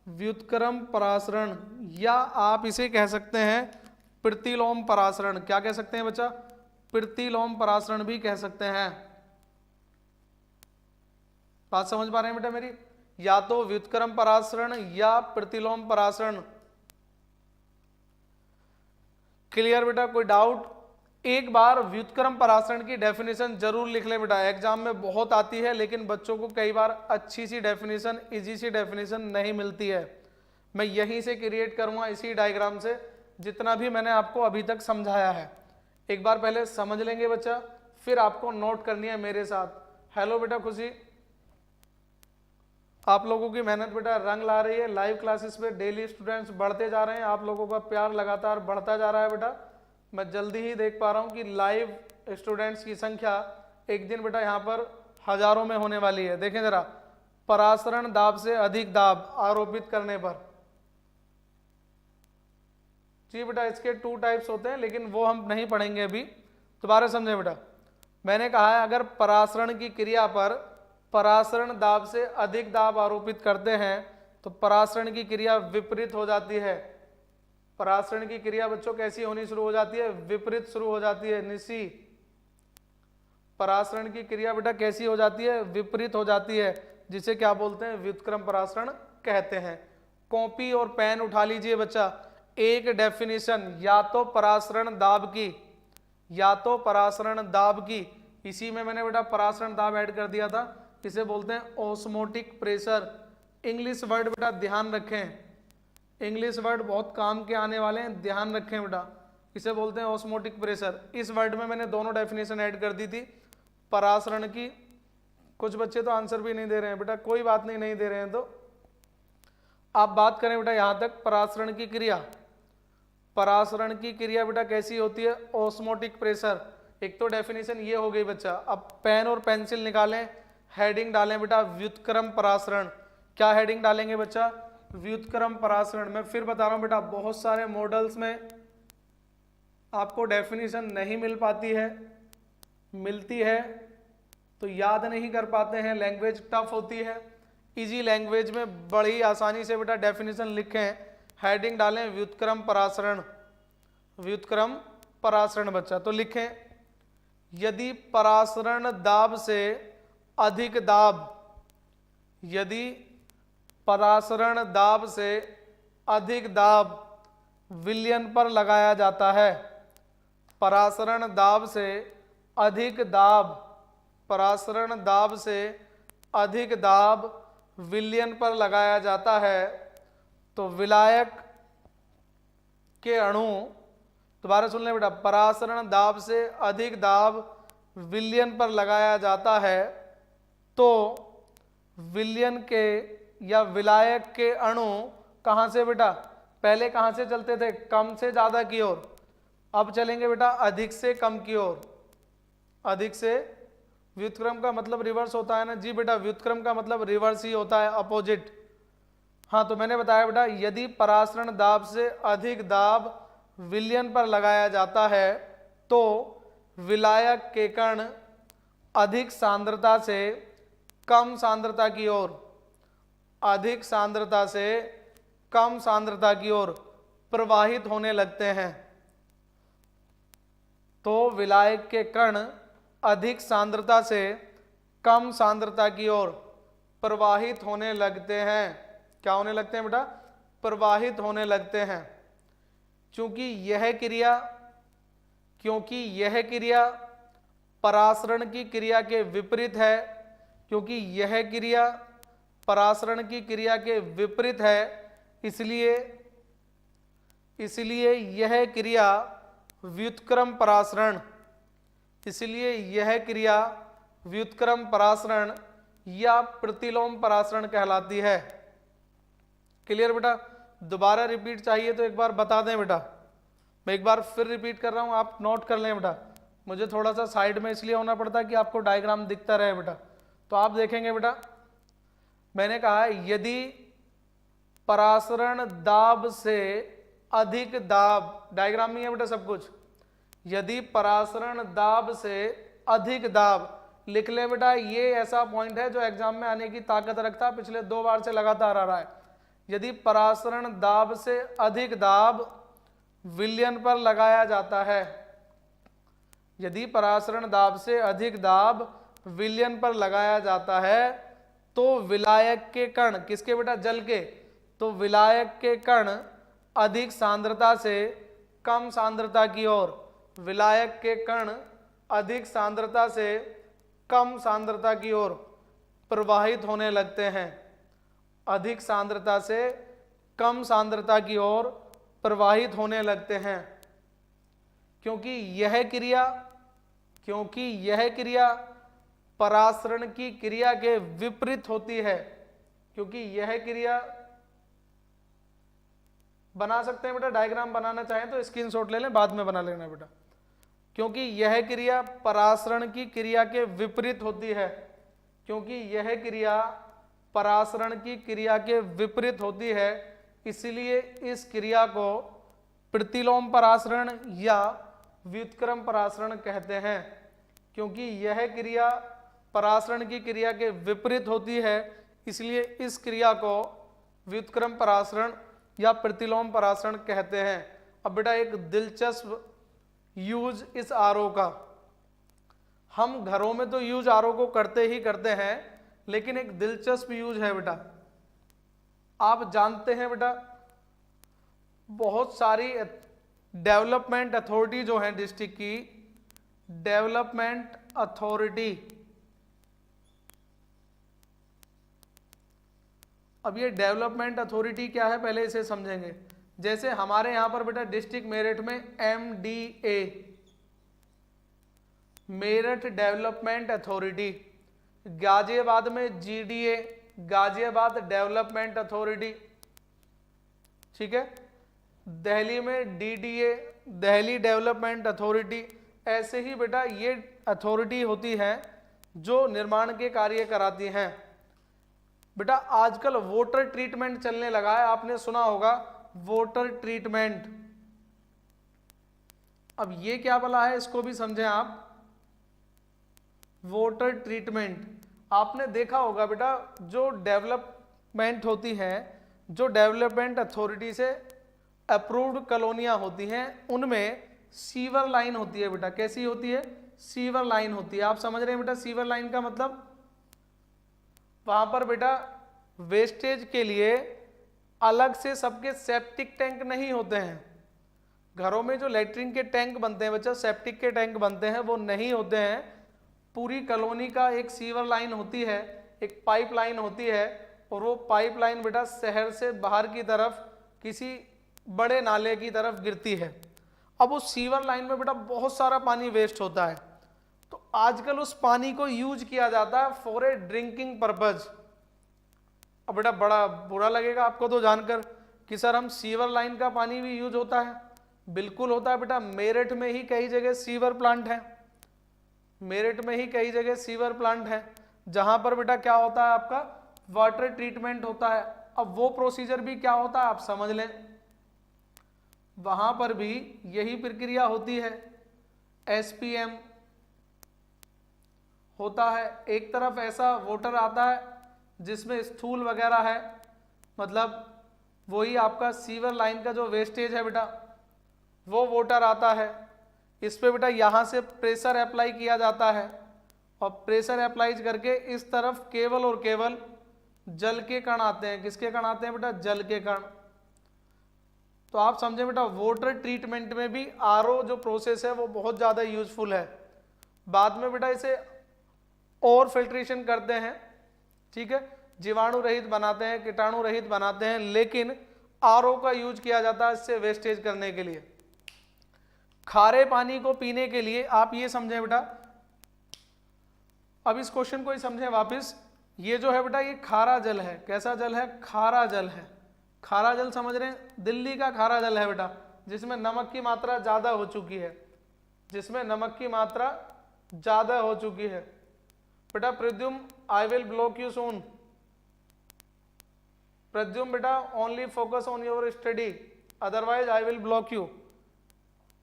व्युत्क्रम परासरण, या आप इसे कह सकते हैं प्रतिलोम परासरण। क्या कह सकते हैं बच्चा? प्रतिलोम परासरण भी कह सकते हैं। बात समझ पा रहे हैं बेटा मेरी? या तो व्युत्क्रम परासरण या प्रतिलोम परासरण। क्लियर बेटा? कोई डाउट? एक बार व्युत्क्रम परासरण की डेफिनेशन जरूर लिख ले बेटा, एग्जाम में बहुत आती है, लेकिन बच्चों को कई बार अच्छी सी डेफिनेशन, इजी सी डेफिनेशन नहीं मिलती है। मैं यहीं से क्रिएट करूंगा, इसी डायग्राम से, जितना भी मैंने आपको अभी तक समझाया है। एक बार पहले समझ लेंगे बच्चा, फिर आपको नोट करनी है मेरे साथ। हेलो बेटा खुशी, आप लोगों की मेहनत बेटा रंग ला रही है। लाइव क्लासेस पे डेली स्टूडेंट्स बढ़ते जा रहे हैं, आप लोगों का प्यार लगातार बढ़ता जा रहा है बेटा। मैं जल्दी ही देख पा रहा हूँ कि लाइव स्टूडेंट्स की संख्या एक दिन बेटा यहाँ पर हजारों में होने वाली है। देखें जरा, परासरण दाब से अधिक दाब आरोपित करने पर। जी बेटा इसके 2 टाइप्स होते हैं, लेकिन वो हम नहीं पढ़ेंगे अभी। दोबारा समझे बेटा, मैंने कहा है अगर परासरण की क्रिया पर परासरण दाब से अधिक दाब आरोपित करते हैं तो परासरण की क्रिया विपरीत हो जाती है। परासरण की क्रिया बच्चों कैसी होनी शुरू हो जाती है? विपरीत शुरू हो जाती है। निशी, परासरण की क्रिया बेटा कैसी हो जाती है? विपरीत हो जाती है, जिसे क्या बोलते हैं? व्युत्क्रम परासरण कहते हैं। कॉपी और पेन उठा लीजिए बच्चा, एक डेफिनेशन या तो परासरण दाब की, या तो परासरण दाब की, इसी में मैंने बेटा परासरण दाब ऐड कर दिया था, इसे बोलते हैं ऑस्मोटिक प्रेशर। इंग्लिश वर्ड बेटा ध्यान रखें, इंग्लिश वर्ड बहुत काम के आने वाले हैं, ध्यान रखें बेटा। इसे बोलते हैं ऑस्मोटिक प्रेशर। इस वर्ड में मैंने दोनों डेफिनेशन ऐड कर दी थी परासरण की। कुछ बच्चे तो आंसर भी नहीं दे रहे हैं बेटा, कोई बात नहीं, नहीं दे रहे हैं तो आप बात करें बेटा यहां तक परासरण की क्रिया। परासरण की क्रिया बेटा कैसी होती है? Osmotic pressure. एक तो डेफिनेशन ये हो गई बच्चा। अब पेन और पेंसिल निकालें, हेडिंग डालें बेटा व्युत्क्रम परासरण। क्या हेडिंग डालेंगे बच्चा? व्युत्क्रम परासरण। मैं फिर बता रहा हूं बेटा, बहुत सारे मॉडल्स में आपको डेफिनेशन नहीं मिल पाती है, मिलती है तो याद नहीं कर पाते हैं, लैंग्वेज टफ होती है। इजी लैंग्वेज में बड़ी आसानी से बेटा डेफिनेशन लिखें, हेडिंग डालें व्युत्क्रम परासरण, व्युत्क्रम परासरण बच्चा। तो लिखें, यदि परासरण दाब से अधिक दाब, यदि परासरण दाब से अधिक दाब विलयन पर लगाया जाता है, परासरण दाब से अधिक दाब, परासरण दाब से अधिक दाब विलयन पर लगाया जाता है तो विलायक के अणु, दोबारा सुन लें बेटा, परासरण दाब से अधिक दाब विलयन पर लगाया जाता है तो विलयन के या विलायक के अणु कहां से बेटा? पहले कहां से चलते थे? कम से ज्यादा की ओर, अब चलेंगे बेटा अधिक से कम की ओर। अधिक से, व्युत्क्रम का मतलब रिवर्स होता है ना जी बेटा, व्युत्क्रम का मतलब रिवर्स ही होता है, अपोजिट। हाँ तो मैंने बताया बेटा, यदि परासरण दाब से अधिक दाब विलयन पर लगाया जाता है तो विलायक के कण अधिक सांद्रता से कम सांद्रता की ओर, अधिक सांद्रता से कम सांद्रता की ओर प्रवाहित होने लगते हैं। तो विलायक के कण अधिक सांद्रता से कम सांद्रता की ओर प्रवाहित होने लगते हैं। क्या होने लगते हैं बेटा? प्रवाहित होने लगते हैं। क्योंकि यह क्रिया परासरण की क्रिया के विपरीत है, क्योंकि यह क्रिया परासरण की क्रिया के विपरीत है, इसलिए यह क्रिया व्युत्क्रम परासरण, इसलिए यह क्रिया व्युत्क्रम परासरण या प्रतिलोम परासरण कहलाती है। क्लियर बेटा? दोबारा रिपीट चाहिए तो एक बार बता दें बेटा, मैं एक बार फिर रिपीट कर रहा हूं, आप नोट कर लें बेटा। मुझे थोड़ा सा साइड में इसलिए होना पड़ता है कि आपको डायग्राम दिखता रहे बेटा। तो आप देखेंगे बेटा, मैंने कहा है यदि परासरण दाब से अधिक दाब, डायग्राम में है बेटा सब कुछ, यदि परासरण दाब से अधिक दाब, लिख ले बेटा, ये ऐसा पॉइंट है जो एग्जाम में आने की ताकत रखता है, पिछले 2 बार से लगातार आ रहा है। यदि परासरण दाब से अधिक दाब विलयन पर लगाया जाता है, यदि परासरण दाब से अधिक दाब विलयन पर लगाया जाता है, तो विलायक के कण, किसके बेटा? जल के, तो विलायक के कण अधिक सांद्रता से कम सांद्रता की ओर, विलायक के कण अधिक सांद्रता से कम सांद्रता की ओर प्रवाहित होने लगते हैं, अधिक सांद्रता से कम सांद्रता की ओर प्रवाहित होने लगते हैं, क्योंकि यह क्रिया परासरण की क्रिया के विपरीत होती है, क्योंकि यह क्रिया, बना सकते हैं बेटा, डायग्राम बनाना चाहें तो स्क्रीनशॉट ले लें, बाद में बना लेना बेटा। क्योंकि यह क्रिया परासरण की क्रिया के विपरीत होती है, क्योंकि यह क्रिया परासरण की क्रिया के विपरीत होती है, इसलिए इस क्रिया को प्रतिलोम परासरण या व्युत्क्रम परासरण कहते हैं। क्योंकि यह क्रिया परासरण की क्रिया के विपरीत होती है, इसलिए इस क्रिया को व्युत्क्रम परासरण या प्रतिलोम परासरण कहते हैं। अब बेटा एक दिलचस्प यूज इस आरओ का, हम घरों में तो यूज आरओ को करते ही करते हैं, लेकिन एक दिलचस्प यूज है बेटा। आप जानते हैं बेटा, बहुत सारी डेवलपमेंट अथॉरिटी जो है डिस्ट्रिक्ट की, डेवलपमेंट अथॉरिटी, अब ये डेवलपमेंट अथॉरिटी क्या है पहले इसे समझेंगे। जैसे हमारे यहां पर बेटा डिस्ट्रिक्ट मेरठ में MDA, Meerut development authority, Ghaziabad में GDA, गाजियाबाद डेवलपमेंट अथॉरिटी, ठीक है, दिल्ली में DDA, दिल्ली डेवलपमेंट अथॉरिटी। ऐसे ही बेटा ये अथॉरिटी होती है जो निर्माण के कार्य कराती हैं। बेटा आजकल वाटर ट्रीटमेंट चलने लगा है, आपने सुना होगा वाटर ट्रीटमेंट। अब ये क्या भला है, इसको भी समझें आप। वाटर ट्रीटमेंट आपने देखा होगा बेटा, जो डेवलपमेंट होती है, जो डेवलपमेंट अथॉरिटी से अप्रूव्ड कॉलोनियां होती हैं, उनमें सीवर लाइन होती है बेटा। कैसी होती है? सीवर लाइन होती है। आप समझ रहे हैं बेटा सीवर लाइन का मतलब? वहां पर बेटा वेस्टेज के लिए अलग से सबके सेप्टिक टैंक नहीं होते हैं। घरों में जो लेटरिन के टैंक बनते हैं बच्चा, सेप्टिक के टैंक बनते हैं, वो नहीं होते हैं। पूरी कॉलोनी का एक सीवर लाइन होती है, एक पाइप लाइन होती है, और वो पाइप लाइन बेटा शहर से बाहर की तरफ किसी बड़े नाले की तरफ गिरती है। अब उस सीवर लाइन में बेटा बहुत सारा पानी वेस्ट होता है, तो आजकल उस पानी को यूज किया जाता है फॉर ए ड्रिंकिंग पर्पज। अब बेटा बड़ा बुरा लगेगा आपको तो जानकर कि सर हम सीवर लाइन का पानी भी यूज होता है। बिल्कुल होता है बेटा, मेरठ में ही कई जगह सीवर प्लांट है, मेरठ में ही कई जगह सीवर प्लांट है, जहां पर बेटा क्या होता है, आपका वाटर ट्रीटमेंट होता है। अब वो प्रोसीजर भी क्या होता है आप समझ लें, वहां पर भी यही प्रक्रिया होती है। SPM होता है, एक तरफ ऐसा वाटर आता है जिसमें स्थूल वगैरह है, मतलब वही आपका सीवर लाइन का जो वेस्टेज है बेटा, वो वाटर आता है। इस पे बेटा यहाँ से प्रेशर अप्लाई किया जाता है, और प्रेशर अप्लाई करके इस तरफ केवल और केवल जल के कण आते हैं। किसके कण आते हैं बेटा? जल के कण। तो आप समझे बेटा वाटर ट्रीटमेंट में भी RO जो प्रोसेस है वो बहुत ज़्यादा यूजफुल है। बाद में बेटा इसे और फिल्ट्रेशन करते हैं, ठीक है, जीवाणु रहित बनाते हैं, कीटाणु रहित बनाते हैं, लेकिन आरओ का यूज किया जाता है इससे वेस्टेज करने के लिए। खारे पानी को पीने के लिए आप ये समझें बेटा, अब इस क्वेश्चन को ही समझें वापस, ये जो है बेटा ये खारा जल है, कैसा जल है, खारा जल है। खारा जल समझ रहे हैं, दिल्ली का खारा जल है बेटा, जिसमें नमक की मात्रा ज्यादा हो चुकी है, जिसमें नमक की मात्रा ज्यादा हो चुकी है। बेटा Pradyum, I will block you soon. Pradyum बेटा only focus on your study, otherwise I will block you.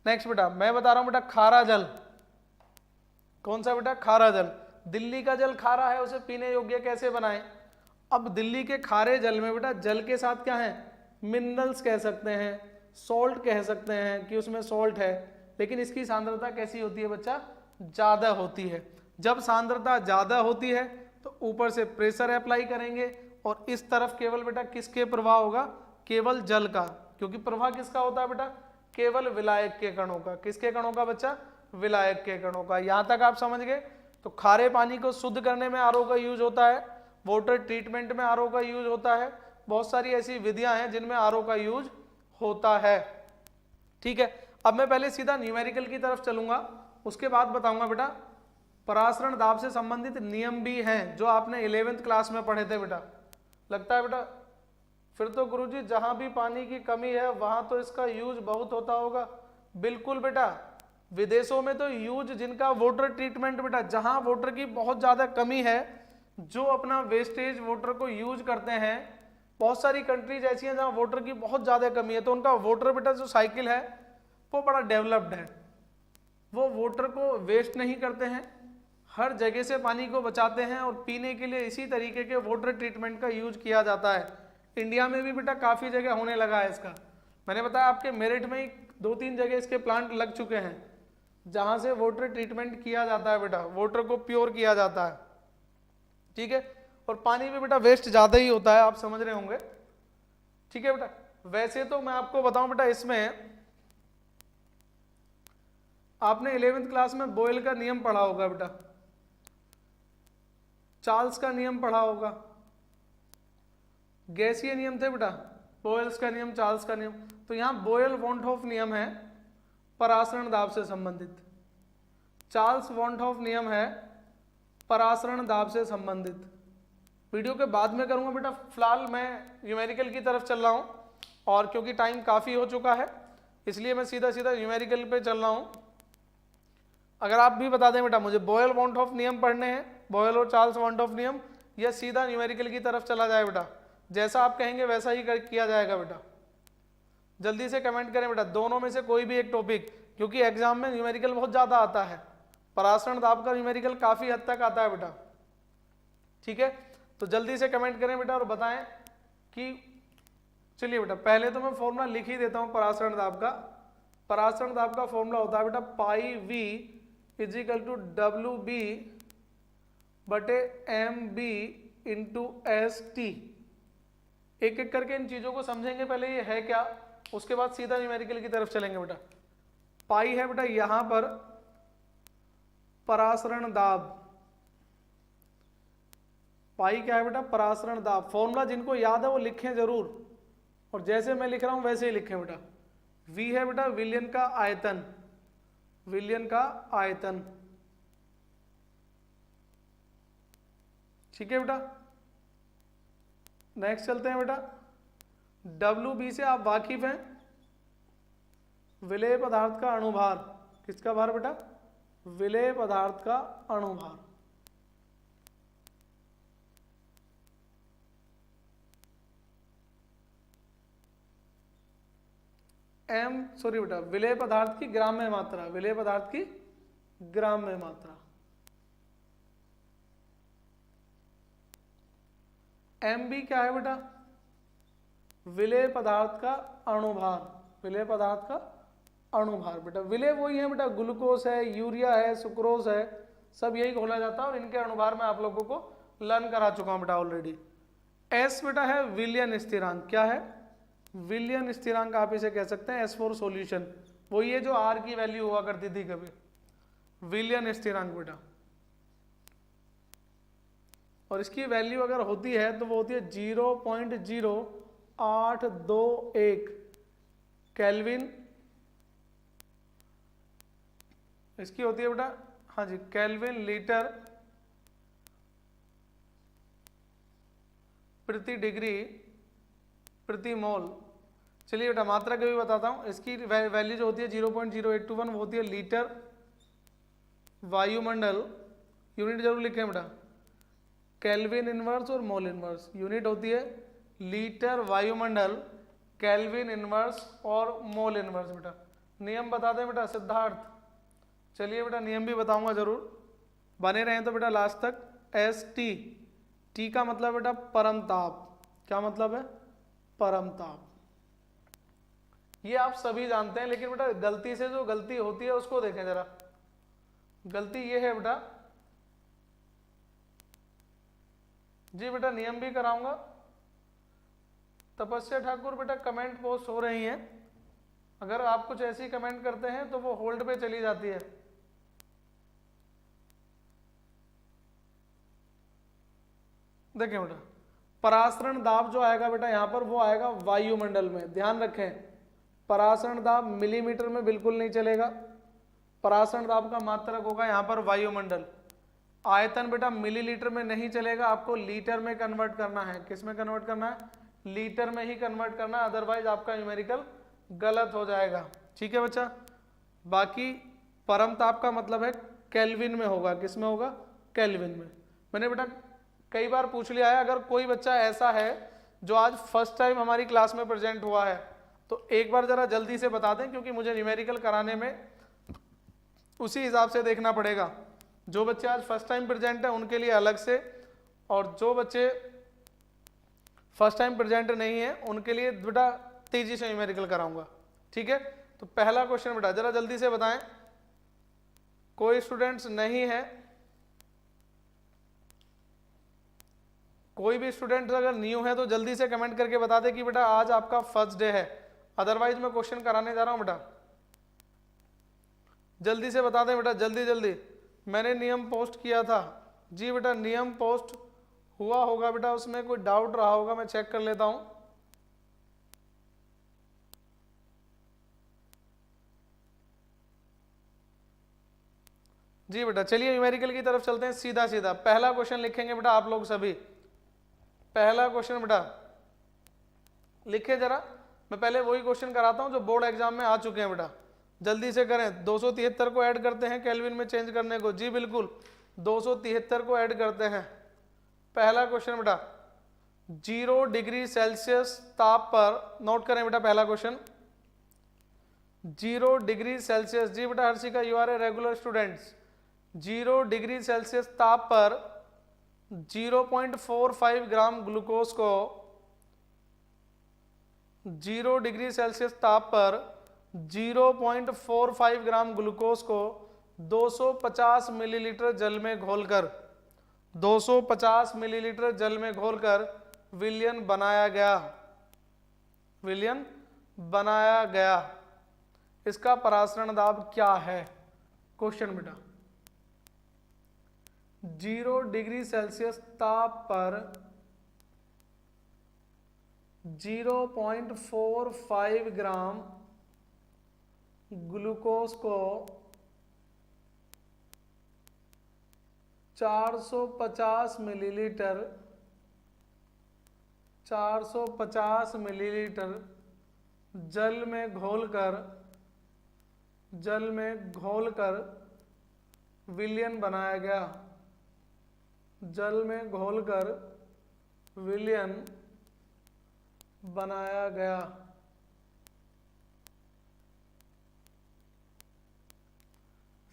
Next बेटा मैं बता रहा हूं बेटा, खारा जल, कौन सा बेटा, खारा जल। दिल्ली का जल खारा है, उसे पीने योग्य कैसे बनाएं। अब दिल्ली के खारे जल में बेटा जल के साथ क्या है, मिनरल्स कह सकते हैं, सॉल्ट कह सकते हैं कि उसमें सॉल्ट है, लेकिन इसकी सांद्रता कैसी होती है बच्चा, ज्यादा होती है। जब सांद्रता ज्यादा होती है तो ऊपर से प्रेशर अप्लाई करेंगे और इस तरफ केवल बेटा किसके प्रवाह होगा, केवल जल का, क्योंकि प्रवाह किसका होता है बेटा, केवल विलायक के कणों का। किसके कणों का बच्चा, विलायक के कणों का। यहां तक आप समझ गए। तो खारे पानी को शुद्ध करने में आरओ का यूज होता है, वाटर ट्रीटमेंट में आरओ का यूज होता है, बहुत सारी ऐसी विधियां हैं जिनमें आरओ का यूज होता है, ठीक है। अब मैं पहले सीधा न्यूमेरिकल की तरफ चलूंगा, उसके बाद बताऊंगा बेटा परासरण दाब से संबंधित नियम भी हैं जो आपने 11th क्लास में पढ़े थे बेटा। लगता है बेटा फिर तो गुरुजी जहां भी पानी की कमी है वहां तो इसका यूज बहुत होता होगा। बिल्कुल बेटा, विदेशों में तो यूज जिनका वाटर ट्रीटमेंट बेटा, जहां वाटर की बहुत ज्यादा कमी है, जो अपना वेस्टेज वाटर को यूज करते हैं, बहुत सारी कंट्रीज ऐसी हैं जहां वाटर की बहुत ज्यादा कमी है, तो उनका वाटर बेटा जो साइकिल है वो बड़ा डेवलप्ड है। वो वाटर को वेस्ट नहीं करते हैं, हर जगह से पानी को बचाते हैं और पीने के लिए इसी तरीके के वाटर ट्रीटमेंट का यूज किया जाता है। इंडिया में भी बेटा काफी जगह होने लगा है इसका। मैंने बताया आपके मेरठ में ही 2-3 जगह इसके प्लांट लग चुके हैं जहां से वाटर ट्रीटमेंट किया जाता है बेटा, वाटर को प्योर किया जाता है, ठीक है। और पानी भी बेटा वेस्ट ज्यादा ही होता है, आप समझ रहे होंगे, ठीक है बेटा। वैसे तो मैं आपको बताऊं बेटा, इसमें आपने 11th क्लास में बॉयल का नियम पढ़ा होगा बेटा, चार्ल्स का नियम पढ़ा होगा, गैसीय नियम थे बेटा, बॉयल्स का नियम, चार्ल्स का नियम। तो यहाँ बॉयल वॉन्टहोफ नियम है परासरण दाब से संबंधित, चार्ल्स वॉन्टहोफ नियम है परासरण दाब से संबंधित। वीडियो के बाद में करूंगा बेटा, फिलहाल मैं न्यूमेरिकल की तरफ चल रहा हूँ और क्योंकि टाइम काफ़ी हो चुका है इसलिए मैं सीधा सीधा न्यूमेरिकल पे चल रहा हूँ। अगर आप भी बता दें बेटा मुझे बॉयल वॉन्टहोफ नियम पढ़ने हैं, बॉयल और चार्ल्स वॉन्टहोफ नियम, या सीधा न्यूमेरिकल की तरफ चला जाए बेटा, जैसा आप कहेंगे वैसा ही किया जाएगा बेटा। जल्दी से कमेंट करें बेटा, दोनों में से कोई भी एक टॉपिक, क्योंकि एग्जाम में न्यूमेरिकल बहुत ज़्यादा आता है, परासरण दाब का न्यूमेरिकल काफ़ी हद तक आता है बेटा, ठीक है। तो जल्दी से कमेंट करें बेटा और बताएं कि, चलिए बेटा पहले तो मैं फॉर्मूला लिख ही देता हूँ परासरण दाब का। परासरण दाब का फॉर्मूला होता है बेटा pi V equal to W B बटे M B into S T. एक एक करके इन चीज़ों को समझेंगे, पहले ये है क्या, उसके बाद सीधा न्यूमेरिकल की तरफ चलेंगे बेटा। पाई है बेटा यहां पर परासरण दाब, पाई क्या है बेटा, परासरण दाब। फॉर्मूला जिनको याद है वो लिखें जरूर, और जैसे मैं लिख रहा हूं वैसे ही लिखें बेटा। वी है बेटा विलयन का आयतन, विलयन का आयतन, ठीक है बेटा। नेक्स्ट चलते हैं बेटा, डब्ल्यू बी से आप वाकिफ हैं, विलेय पदार्थ का अणुभार। किसका भार बेटा, विलेय पदार्थ का अणुभार। एम सॉरी बेटा, विलेय पदार्थ की ग्राम्य मात्रा, विलेय पदार्थ की ग्राम्य मात्रा। एम बी क्या है बेटा, विलेय पदार्थ का अणुभार, विलेय पदार्थ का अणुभार। बेटा विलेय वही है बेटा, ग्लूकोज है, यूरिया है, सुक्रोज है, सब यही घोला जाता है और इनके अणुभार में आप लोगों को लर्न करा चुका हूं बेटा ऑलरेडी। एस बेटा है विलयन स्थिरांक, क्या है, विलयन स्थिरांक आप इसे कह सकते हैं, एस फॉर सॉल्यूशन, वही है जो आर की वैल्यू हुआ करती थी कभी। विलियन स्थिरांक बेटा, और इसकी वैल्यू अगर होती है तो वो होती है 0.0821 केल्विन। इसकी होती है बेटा, हाँ जी, केल्विन लीटर प्रति डिग्री प्रति मोल। चलिए बेटा मात्रा का भी बताता हूँ। इसकी वैल्यू जो होती है 0.0821 वो होती है लीटर वायुमंडल, यूनिट जरूर लिखें बेटा, केल्विन इनवर्स और मोल इनवर्स। यूनिट होती है लीटर वायुमंडल, केल्विन इनवर्स और मोल इनवर्स। बेटा नियम बता दें बेटा सिद्धार्थ। चलिए बेटा नियम भी बताऊंगा जरूर, बने रहें तो बेटा लास्ट तक। एस टी, टी का मतलब बेटा परम ताप। क्या मतलब है? परम ताप। ये आप सभी जानते हैं, लेकिन बेटा गलती से जो गलती होती है उसको देखें जरा। गलती ये है बेटा, जी बेटा नियम भी कराऊंगा। तपस्या ठाकुर बेटा कमेंट पोस्ट हो रही हैं, अगर आप कुछ ऐसी कमेंट करते हैं तो वो होल्ड पे चली जाती है। देखिए बेटा परासरण दाब जो आएगा बेटा यहाँ पर वो आएगा वायुमंडल में। ध्यान रखें परासरण दाब मिलीमीटर में बिल्कुल नहीं चलेगा, परासरण दाब का मात्रक होगा यहाँ पर वायुमंडल। आयतन बेटा मिलीलीटर में नहीं चलेगा, आपको लीटर में कन्वर्ट करना है। किस में कन्वर्ट करना है? लीटर में ही कन्वर्ट करना है, अदरवाइज आपका न्यूमेरिकल गलत हो जाएगा। ठीक है बच्चा। बाकी परम ताप का मतलब है केल्विन में होगा। किस में होगा? केल्विन में। मैंने बेटा कई बार पूछ लिया है, अगर कोई बच्चा ऐसा है जो आज फर्स्ट टाइम हमारी क्लास में प्रेजेंट हुआ है तो एक बार जरा जल्दी से बता दें, क्योंकि मुझे न्यूमेरिकल कराने में उसी हिसाब से देखना पड़ेगा। जो बच्चे आज फर्स्ट टाइम प्रेजेंट है उनके लिए अलग से, और जो बच्चे फर्स्ट टाइम प्रेजेंट नहीं है उनके लिए बेटा तेजी से न्यूमेरिकल कराऊंगा। ठीक है, तो पहला क्वेश्चन बेटा जरा जल्दी से बताएं। कोई स्टूडेंट्स नहीं है? कोई भी स्टूडेंट अगर न्यू है तो जल्दी से कमेंट करके बता दे कि बेटा आज आपका फर्स्ट डे है, अदरवाइज मैं क्वेश्चन कराने जा रहा हूं बेटा। जल्दी से बता दें बेटा, जल्दी जल्दी। मैंने नियम पोस्ट किया था। जी बेटा नियम पोस्ट हुआ होगा बेटा, उसमें कोई डाउट रहा होगा, मैं चेक कर लेता हूं। जी बेटा चलिए न्यूमेरिकल की तरफ चलते हैं सीधा सीधा। पहला क्वेश्चन लिखेंगे बेटा आप लोग सभी। पहला क्वेश्चन बेटा लिखे जरा। मैं पहले वही क्वेश्चन कराता हूं जो बोर्ड एग्जाम में आ चुके हैं बेटा, जल्दी से करें। 273 को ऐड करते हैं केल्विन में चेंज करने को। जी बिल्कुल 273 को ऐड करते हैं। पहला क्वेश्चन बेटा 0 डिग्री सेल्सियस ताप पर, नोट करें बेटा पहला क्वेश्चन 0 डिग्री सेल्सियस। जी बेटा Harshika you are a regular students. 0 degree Celsius ताप पर 0.45 ग्राम ग्लूकोज को 0 डिग्री सेल्सियस ताप पर 0.45 ग्राम ग्लूकोज को 250 मिलीलीटर जल में घोलकर 250 मिलीलीटर जल में घोलकर विलयन बनाया गया। विलयन बनाया गया। इसका परासरण दाब क्या है? क्वेश्चन बेटा 0 डिग्री सेल्सियस ताप पर 0.45 ग्राम ग्लूकोज को 450 मिलीलीटर जल में घोलकर विलयन बनाया गया। जल में घोलकर विलयन बनाया गया।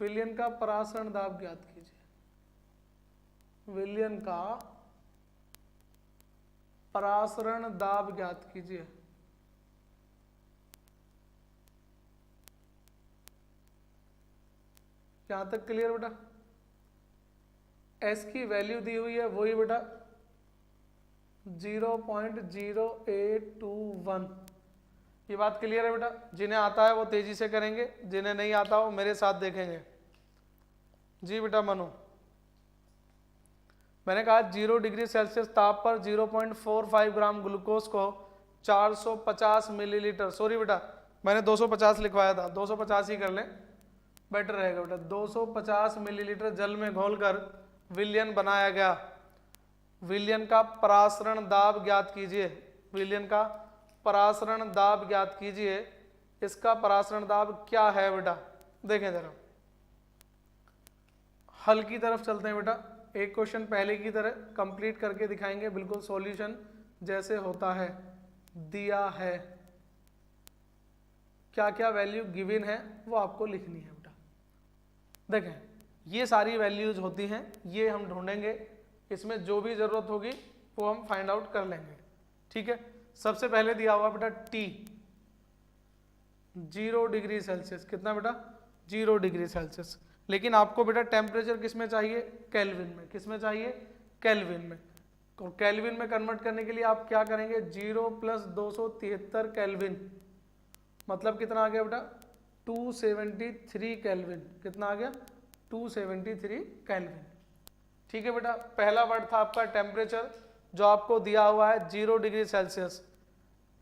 विलयन का परासरण दाब ज्ञात कीजिए। विलयन का परासरण दाब ज्ञात कीजिए। यहां तक क्लियर बेटा? एस की वैल्यू दी हुई है वही बेटा 0.0821। ये बात क्लियर है बेटा? जिन्हें आता है वो तेजी से करेंगे, जिन्हें नहीं आता वो मेरे साथ देखेंगे। जी बेटा मनु, मैंने कहा 0 डिग्री सेल्सियस ताप पर 0.45 ग्राम ग्लूकोज को 450 मिलीलीटर, सॉरी बेटा मैंने 250 लिखवाया था, 250 ही कर लें, बेटर रहेगा बेटा। 250 मिलीलीटर जल में घोलकर विलयन बनाया गया। विलयन का परासरण दाब ज्ञात कीजिए। विलयन का परासरण दाब ज्ञात कीजिए। इसका परासरण दाब क्या है बेटा? देखें जरा, हल की तरफ चलते हैं बेटा। एक क्वेश्चन पहले की तरह कंप्लीट करके दिखाएंगे, बिल्कुल सॉल्यूशन जैसे होता है। दिया है, क्या क्या वैल्यू गिवन है वो आपको लिखनी है बेटा। देखें ये सारी वैल्यूज होती हैं, ये हम ढूंढेंगे, इसमें जो भी जरूरत होगी वो हम फाइंड आउट कर लेंगे, ठीक है। सबसे पहले दिया हुआ बेटा T 0 डिग्री सेल्सियस, कितना बेटा? 0 डिग्री सेल्सियस। लेकिन आपको बेटा टेम्परेचर किस में चाहिए? केल्विन में। किस में चाहिए? केल्विन में। तो केल्विन में कन्वर्ट करने के लिए आप क्या करेंगे? 0 + 273 केल्विन, मतलब कितना आ गया बेटा? 273 केल्विन। कितना आ गया? 273 केल्विन, ठीक है बेटा। पहला वर्ड था आपका टेम्परेचर, जो आपको दिया हुआ है 0 डिग्री सेल्सियस।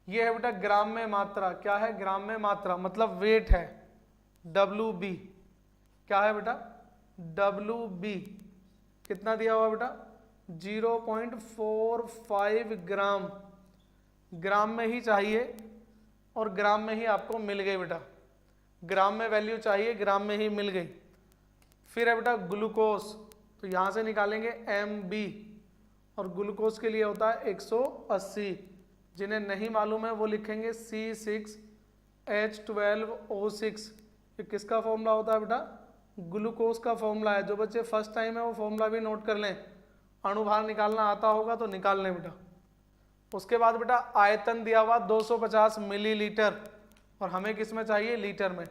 ये है बेटा ग्राम में मात्रा। क्या है? ग्राम में मात्रा, मतलब वेट है, WB। क्या है बेटा? WB। कितना दिया हुआ बेटा? 0.45 ग्राम। ग्राम में ही चाहिए और ग्राम में ही आपको मिल गई बेटा। ग्राम में वैल्यू चाहिए, ग्राम में ही मिल गई। फिर है बेटा ग्लूकोज, तो यहां से निकालेंगे MB, और ग्लूकोज के लिए होता है 180। जिन्हें नहीं मालूम है वो लिखेंगे C6H12O6। ये किसका फॉर्मूला होता है बेटा? ग्लूकोज का फॉर्मूला है। जो बच्चे फर्स्ट टाइम है वो फॉर्मूला भी नोट कर लें, अणुभार निकालना आता होगा तो निकाल लें बेटा। उसके बाद बेटा आयतन दिया हुआ 250 मिलीलीटर, और हमें किस में चाहिए? लीटर में।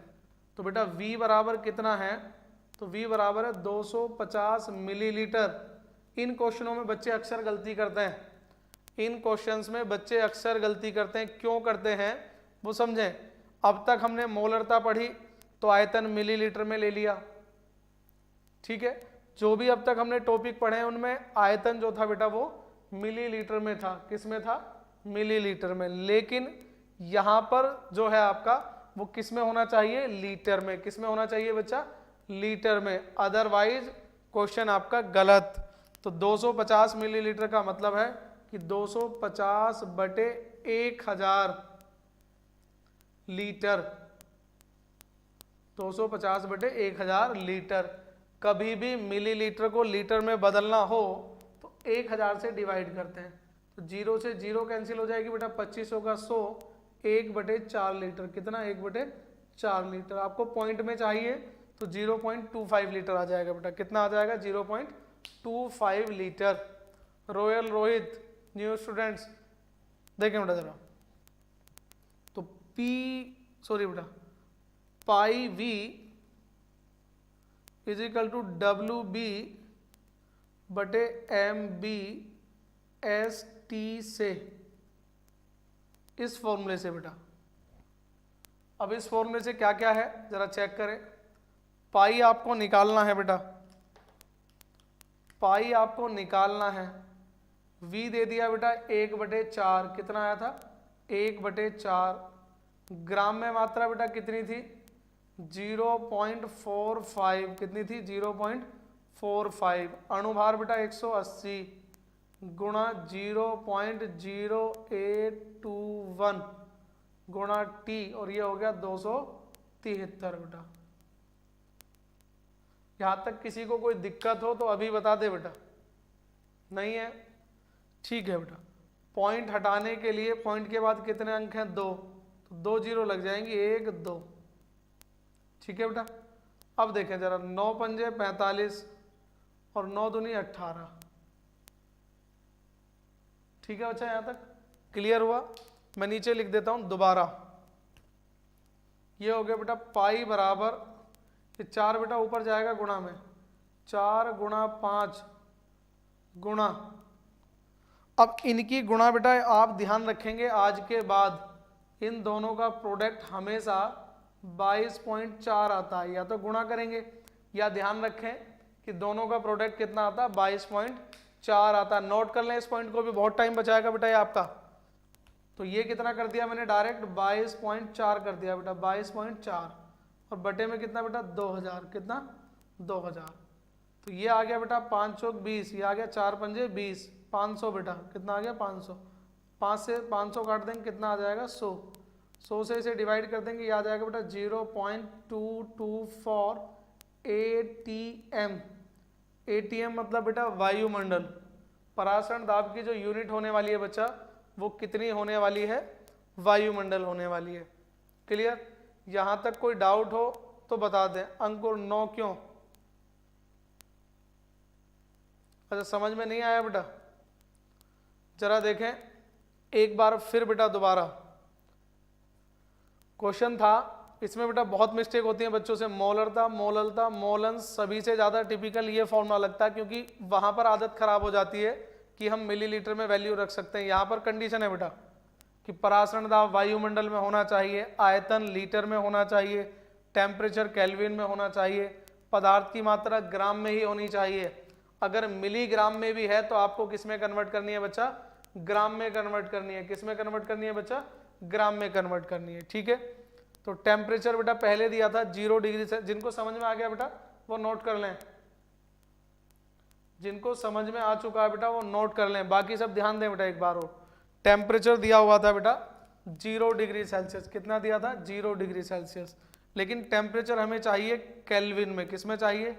तो बेटा V बराबर कितना है? तो V बराबर है 250 मिलीलीटर। इन क्वेश्चनों में बच्चे अक्सर गलती करते हैं, इन क्वेश्चंस में बच्चे अक्सर गलती करते हैं। क्यों करते हैं वो समझें। अब तक हमने मोलरता पढ़ी तो आयतन मिलीलीटर में ले लिया, ठीक है। जो भी अब तक हमने टॉपिक पढ़े हैं उनमें आयतन जो था बेटा वो मिलीलीटर में था। किस में था? मिलीलीटर में। लेकिन यहाँ पर जो है आपका वो किस में होना चाहिए? लीटर में। किस में होना चाहिए बच्चा? लीटर में, अदरवाइज क्वेश्चन आपका गलत। तो 250 मिलीलीटर का मतलब है कि 250/1000 लीटर। 250/1000 लीटर। कभी भी मिलीलीटर को लीटर में बदलना हो तो 1000 से डिवाइड करते हैं। तो 0 से 0 कैंसिल हो जाएगी बेटा, 25 होगा 100, 1/4 लीटर। कितना? 1/4 लीटर। आपको पॉइंट में चाहिए तो 0.25 लीटर आ जाएगा बेटा। कितना आ जाएगा? 0.25 litre. Royal Rohit, new students देखें बेटा जरा, तो pi V is equal to WB/MB/ST से, इस फॉर्मूले से बेटा। अब इस फॉर्मूले से क्या क्या है जरा चेक करें। पाई आपको निकालना है बेटा, पाई आपको निकालना है। V दे दिया बेटा 1/4, कितना आया था? 1/4। ग्राम में मात्रा बेटा कितनी थी? 0.45। कितनी थी? 0.45। अणुभार बेटा 180 गुणा 0.0821 गुणा T, और ये हो गया 273 बेटा। यहां तक किसी को कोई दिक्कत हो तो अभी बता दे बेटा। नहीं है? ठीक है बेटा। पॉइंट हटाने के लिए पॉइंट के बाद कितने अंक हैं? 2, तो 2 0 लग जाएंगे, 1 2, ठीक है बेटा। अब देखें जरा, 9 पंजे 45 और 9 दूनी 18, ठीक है बच्चा। यहां तक क्लियर हुआ? मैं नीचे लिख देता हूं दोबारा। ये हो गया बेटा पाई बराबर, ये 4 बेटा ऊपर जाएगा गुणा में, 4 गुणा 5 गुणा, अब इनकी गुणा बेटा आप ध्यान रखेंगे आज के बाद इन दोनों का प्रोडक्ट हमेशा 22.4 आता है। या तो गुणा करेंगे या ध्यान रखें कि दोनों का प्रोडक्ट कितना आता है, 22.4 आता है। नोट कर लें इस पॉइंट को भी, बहुत टाइम बचाएगा बेटा ये आपका। तो ये कितना कर दिया मैंने, डायरेक्ट 22.4 कर दिया बेटा, 22.4 और बटे में कितना बेटा, 2000, कितना 2000। तो ये आ गया बेटा 5 चौक 20, ये आ गया 4 पंजे 20, 500 बेटा, कितना आ गया 500। 5 से 500 काट देंगे, कितना आ जाएगा 100। 100 से इसे डिवाइड कर देंगे, ये आ जाएगा बेटा 0.224 ATM। ATM मतलब बेटा वायुमंडल। परासरण दाब की जो यूनिट होने वाली है बच्चा, वो कितनी होने वाली है, वायुमंडल होने वाली है। क्लियर? यहां तक कोई डाउट हो तो बता दें। अंकुर 9 क्यों? अच्छा समझ में नहीं आया बेटा? जरा देखें एक बार फिर बेटा दोबारा। क्वेश्चन था इसमें बेटा, बहुत मिस्टेक होती है बच्चों से। मोलरता, मोललता, मोलंस, सभी से ज्यादा टिपिकल ये फॉर्मूला लगता है, क्योंकि वहां पर आदत खराब हो जाती है कि हम मिलीलीटर में वैल्यू रख सकते हैं। यहाँ पर कंडीशन है बेटा कि परासरण दाब वायुमंडल में होना चाहिए, आयतन लीटर में होना चाहिए, टेम्परेचर केल्विन में होना चाहिए, पदार्थ की मात्रा ग्राम में ही होनी चाहिए। अगर मिलीग्राम में भी है तो आपको किस में कन्वर्ट करनी है बच्चा, ग्राम में कन्वर्ट करनी है। किस में कन्वर्ट करनी है बच्चा, ग्राम में कन्वर्ट करनी है। ठीक है, तो टेम्परेचर बेटा पहले दिया था 0 डिग्री से। जिनको समझ में आ गया बेटा वो नोट कर लें, जिनको समझ में आ चुका है बेटा वो नोट कर लें, बाकी सब ध्यान दें बेटा एक बार और। टेम्परेचर दिया हुआ था बेटा 0 डिग्री सेल्सियस। कितना दिया था, 0 डिग्री सेल्सियस। लेकिन टेम्परेचर हमें चाहिए केल्विन में। किस में चाहिए,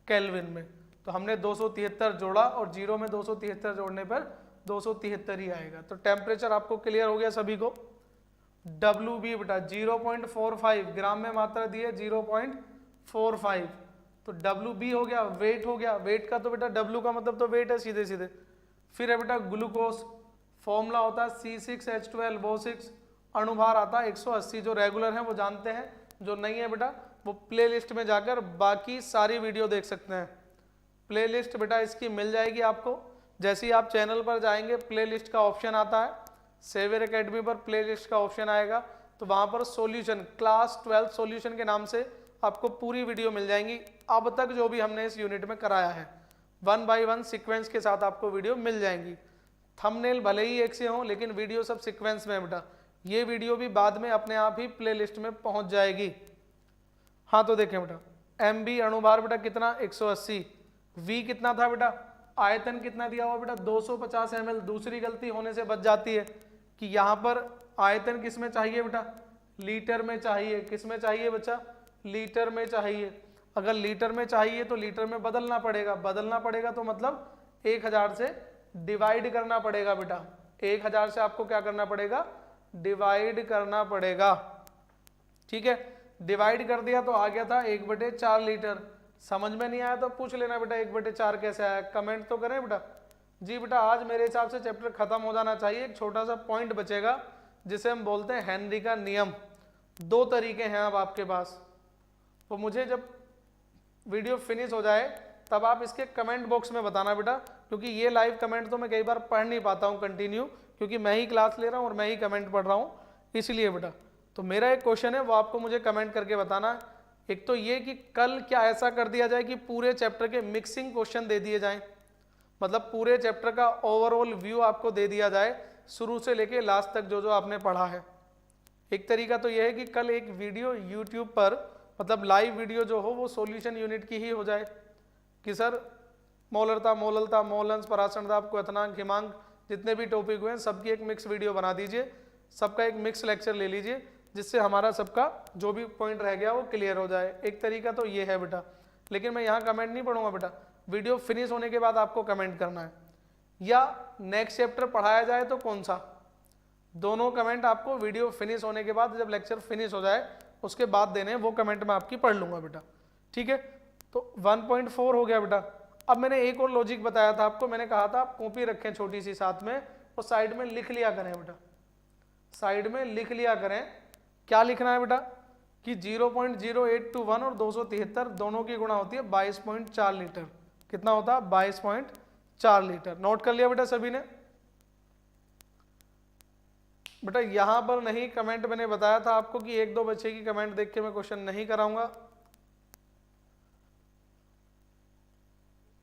केल्विन में। तो हमने 273 जोड़ा और 0 में 273 जोड़ने पर 273 ही आएगा। तो टेम्परेचर आपको क्लियर हो गया सभी को। WB बेटा 0.45, ग्राम में मात्रा दी है 0.45, तो WB हो गया, वेट हो गया। वेट का तो बेटा W का मतलब तो वेट है सीधे सीधे। फिर है बेटा ग्लूकोज, फॉर्मूला होता है C6H12O6, अणुभार आता है 180। जो रेगुलर है वो जानते हैं, जो नहीं है बेटा वो प्लेलिस्ट में जाकर बाकी सारी वीडियो देख सकते हैं। प्लेलिस्ट बेटा इसकी मिल जाएगी आपको। जैसे ही आप चैनल पर जाएंगे प्लेलिस्ट का ऑप्शन आता है, सेवियर एकेडमी पर प्लेलिस्ट का ऑप्शन आएगा, तो वहां पर सॉल्यूशन, क्लास 12 सॉल्यूशन के नाम से आपको पूरी वीडियो मिल जाएंगी। अब तक जो भी हमने इस यूनिट में कराया है 1 बाय 1 सीक्वेंस के साथ आपको वीडियो मिल जाएंगी। थंबनेल भले ही एक से हो लेकिन वीडियो सब सीक्वेंस में है बेटा। ये वीडियो भी बाद में अपने आप ही प्लेलिस्ट में पहुंच जाएगी। हाँ तो देखें बेटा, MB अणुभार बेटा कितना 180, V कितना था बेटा, आयतन कितना दिया हुआ बेटा 250 ml। दूसरी गलती होने से बच जाती है कि यहाँ पर आयतन किस में चाहिए बेटा, लीटर में चाहिए। किस में चाहिए बच्चा, लीटर में चाहिए। अगर लीटर में चाहिए तो लीटर में बदलना पड़ेगा। बदलना पड़ेगा तो मतलब 1000 से डिवाइड करना पड़ेगा बेटा। 1000 से आपको क्या करना पड़ेगा, डिवाइड करना पड़ेगा। ठीक है, डिवाइड कर दिया तो आ गया था 1/4 लीटर। समझ में नहीं आया तो पूछ लेना बेटा 1/4 कैसे आया, कमेंट तो करें बेटा। जी बेटा आज मेरे हिसाब से चैप्टर खत्म हो जाना चाहिए। एक छोटा सा पॉइंट बचेगा जिसे हम बोलते हैं हेनरी का नियम। 2 तरीके हैं अब आपके पास, तो मुझे जब वीडियो फिनिश हो जाए तब आप इसके कमेंट बॉक्स में बताना बेटा, क्योंकि ये लाइव कमेंट तो मैं कई बार पढ़ नहीं पाता हूँ कंटिन्यू, क्योंकि मैं ही क्लास ले रहा हूँ और मैं ही कमेंट पढ़ रहा हूँ, इसलिए बेटा। तो मेरा एक क्वेश्चन है वो आपको मुझे कमेंट करके बताना। एक तो ये कि कल क्या ऐसा कर दिया जाए कि पूरे चैप्टर के मिक्सिंग क्वेश्चन दे दिए जाएं, मतलब पूरे चैप्टर का ओवरऑल व्यू आपको दे दिया जाए शुरू से लेके लास्ट तक जो जो आपने पढ़ा है। एक तरीका तो यह है कि कल एक वीडियो यूट्यूब पर, मतलब लाइव वीडियो जो हो वो सॉल्यूशन यूनिट की ही हो जाए कि सर मोलरता, मोललता, मोलंस, परासरण दाब, क्वथनांक, हिमांक, जितने भी टॉपिक हुए हैं सबकी एक मिक्स वीडियो बना दीजिए, सबका एक मिक्स लेक्चर ले लीजिए, जिससे हमारा सबका जो भी पॉइंट रह गया वो क्लियर हो जाए। एक तरीका तो ये है बेटा, लेकिन मैं यहाँ कमेंट नहीं पढ़ूंगा बेटा, वीडियो फिनिश होने के बाद आपको कमेंट करना है। या नेक्स्ट चैप्टर पढ़ाया जाए तो कौन सा, दोनों कमेंट आपको वीडियो फिनिश होने के बाद, जब लेक्चर फिनिश हो जाए उसके बाद देने, वो कमेंट मैं आपकी पढ़ लूंगा बेटा। ठीक है, तो 1.4 हो गया बेटा। अब मैंने एक और लॉजिक बताया था आपको, मैंने कहा था आप कॉपी रखें छोटी सी साथ में और साइड में लिख लिया करें बेटा, साइड में लिख लिया करें। क्या लिखना है बेटा कि 0.0821 और 273 दोनों की गुणा होती है 22.4 लीटर। कितना होता है, 22.4 लीटर। नोट कर लिया बेटा सभी ने? बेटा यहां पर नहीं, कमेंट मैंने बताया था आपको कि 1-2 बच्चे की कमेंट देख के मैं क्वेश्चन नहीं कराऊंगा।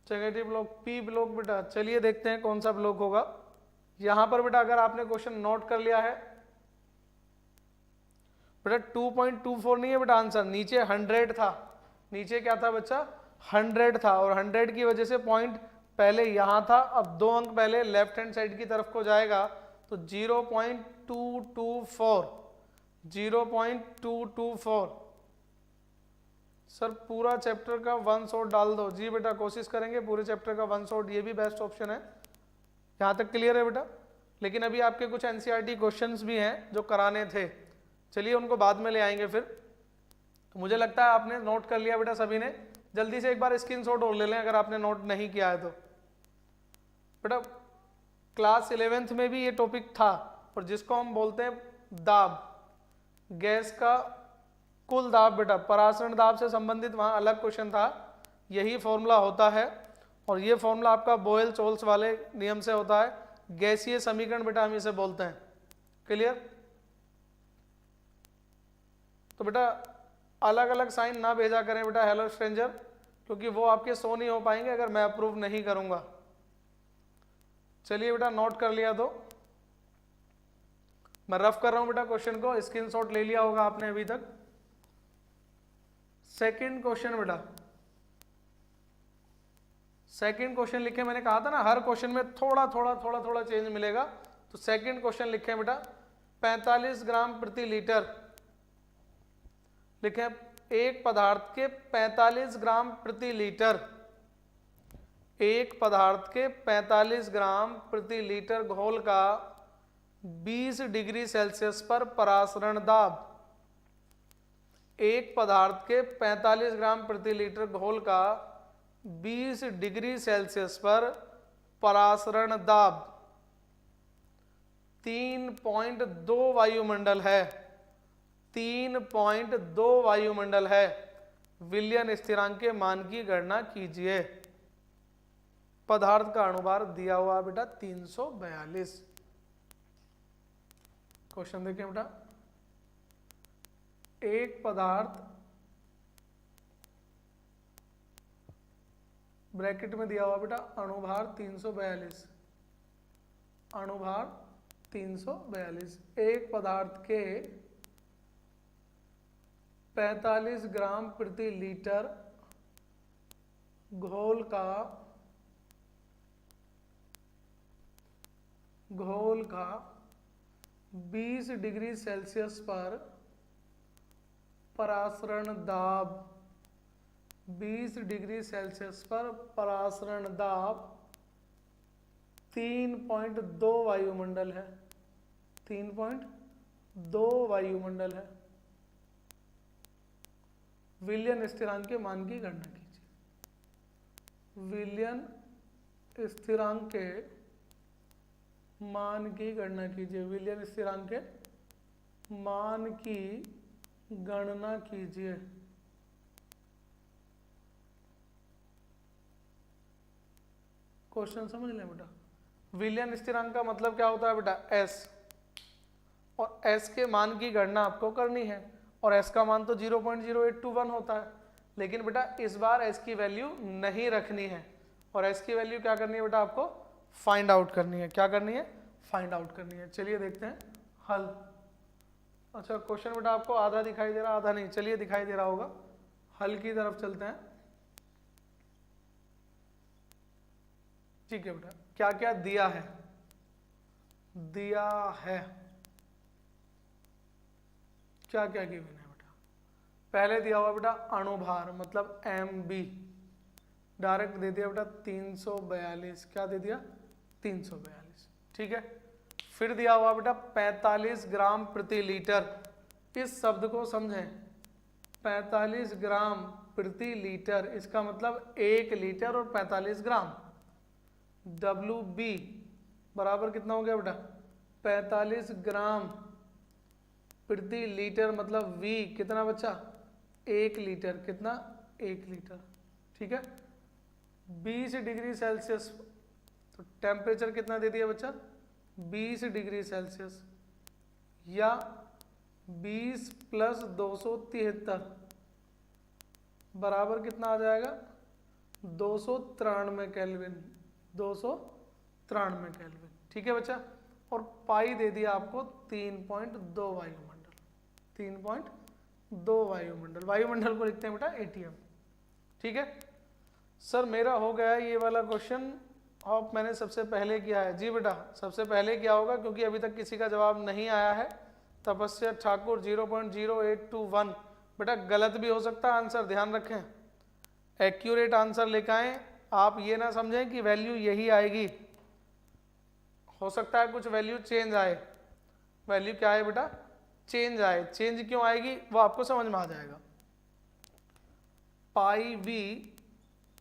स्पेगेटी ब्लॉक, पी ब्लॉक बेटा। चलिए देखते हैं कौन सा ब्लॉक होगा। यहां पर बेटा अगर आपने क्वेश्चन नोट कर लिया है बेटा 2.24 नहीं है बेटा आंसर, नीचे 100 था। नीचे क्या था बच्चा? 100 था, और 100 की वजह से पॉइंट पहले यहां था, अब 2 अंक पहले लेफ्ट हैंड साइड की तरफ को जाएगा तो 0.224, 0.224। सर पूरा चैप्टर का 1 शॉट डाल दो। जी बेटा कोशिश करेंगे पूरे चैप्टर का 1 शॉट, ये भी बेस्ट ऑप्शन है। यहाँ तक क्लियर है बेटा? लेकिन अभी आपके कुछ एनसीईआरटी क्वेश्चंस भी हैं जो कराने थे, चलिए उनको बाद में ले आएंगे फिर। तो मुझे लगता है आपने नोट कर लिया बेटा सभी ने। जल्दी से एक बार स्क्रीनशॉट और ले लें अगर आपने नोट नहीं किया है तो। बेटा क्लास 11th में भी ये टॉपिक था, और जिसको हम बोलते हैं दाब, गैस का कुल दाब बेटा, परासरण दाब से संबंधित वहां अलग क्वेश्चन था। यही फॉर्मूला होता है, और ये फॉर्मूला आपका बोयल चोल्स वाले नियम से होता है। गैसीय समीकरण बेटा हम इसे बोलते हैं। क्लियर? तो बेटा अलग अलग साइन ना भेजा करें बेटा हेलो स्ट्रेंजर, क्योंकि वो आपके शो नहीं हो पाएंगे अगर मैं अप्रूव नहीं करूंगा। चलिए बेटा नोट कर लिया तो मैं रफ कर रहा हूं बेटा क्वेश्चन को, स्क्रीनशॉट ले लिया होगा आपने अभी तक। सेकंड क्वेश्चन बेटा, सेकंड क्वेश्चन लिखे, मैंने कहा था ना हर क्वेश्चन में थोड़ा थोड़ा चेंज मिलेगा। तो सेकंड क्वेश्चन लिखे बेटा 45 ग्राम प्रति लीटर लिखे। एक पदार्थ के 45 ग्राम प्रति लीटर, एक पदार्थ के 45 ग्राम प्रति लीटर घोल का 20 डिग्री सेल्सियस पर परासरण दाब। एक पदार्थ के 45 ग्राम प्रति लीटर घोल का 20 डिग्री सेल्सियस पर परासरण दाब 3.2 वायुमंडल है, 3.2 वायुमंडल है। विलियन स्थिरांक के मान की गणना कीजिए। पदार्थ का अणुभार दिया हुआ बेटा 342। क्वेश्चन देखिए बेटा, एक पदार्थ ब्रैकेट में दिया हुआ बेटा अणुभार 342, अणुभार 342। एक पदार्थ के 45 ग्राम प्रति लीटर घोल का 20 डिग्री सेल्सियस पर परासरण दाब, 20 डिग्री सेल्सियस पर परासरण दाब 3.2 वायुमंडल है, 3.2 वायुमंडल है। विलियन स्थिरांक के मान की गणना कीजिए। विलियन स्थिरांक के मान की गणना कीजिए। विलियन स्थिरांक के मान की गणना कीजिए। क्वेश्चन समझ लें बेटा। विलियन स्थिरांक का मतलब क्या होता है बेटा? एस, और एस के मान की गणना आपको करनी है, और एस का मान तो 0.0821 होता है। लेकिन बेटा इस बार एस की वैल्यू नहीं रखनी है, और एस की वैल्यू क्या करनी है बेटा? आपको फाइंड आउट करनी है। क्या करनी है? फाइंड आउट करनी है। चलिए देखते हैं हल। अच्छा क्वेश्चन बेटा आपको आधा दिखाई दे रहा, आधा नहीं, चलिए दिखाई दे रहा होगा। हल की तरफ चलते हैं। ठीक है बेटा, क्या क्या दिया है? दिया है क्या क्या गिवन है बेटा? पहले दिया हुआ बेटा अणुभार मतलब MB, डायरेक्ट दे दिया बेटा 342। क्या दे दिया? 342। ठीक है। फिर दिया हुआ बेटा 45 ग्राम प्रति लीटर। इस शब्द को समझें, 45 ग्राम प्रति लीटर, इसका मतलब 1 लीटर और 45 ग्राम। WB बराबर कितना हो गया बेटा? 45 ग्राम प्रति लीटर, मतलब V कितना बच्चा? 1 लीटर। कितना? 1 लीटर। ठीक है। 20 डिग्री सेल्सियस, तो टेम्परेचर कितना दे दिया बच्चा? 20 डिग्री सेल्सियस, या 20 + 273 बराबर कितना आ जाएगा? 293 केल्विन, 293 केल्विन। ठीक है बच्चा, और पाई दे दिया आपको 3.2 वायुमंडल, 3.2 वायुमंडल। वायुमंडल को लिखते हैं बेटा एटीएम। ठीक है सर, मेरा हो गया ये वाला क्वेश्चन, और मैंने सबसे पहले किया है। जी बेटा, सबसे पहले किया होगा क्योंकि अभी तक किसी का जवाब नहीं आया है। तपस्या ठाकुर 0.0821। बेटा गलत भी हो सकता है आंसर, ध्यान रखें। एक्यूरेट आंसर लेकर आए, आप ये ना समझें कि वैल्यू यही आएगी, हो सकता है कुछ वैल्यू चेंज आए। वैल्यू क्या है बेटा? चेंज आए। चेंज क्यों आएगी वो आपको समझ में आ जाएगा। Pi V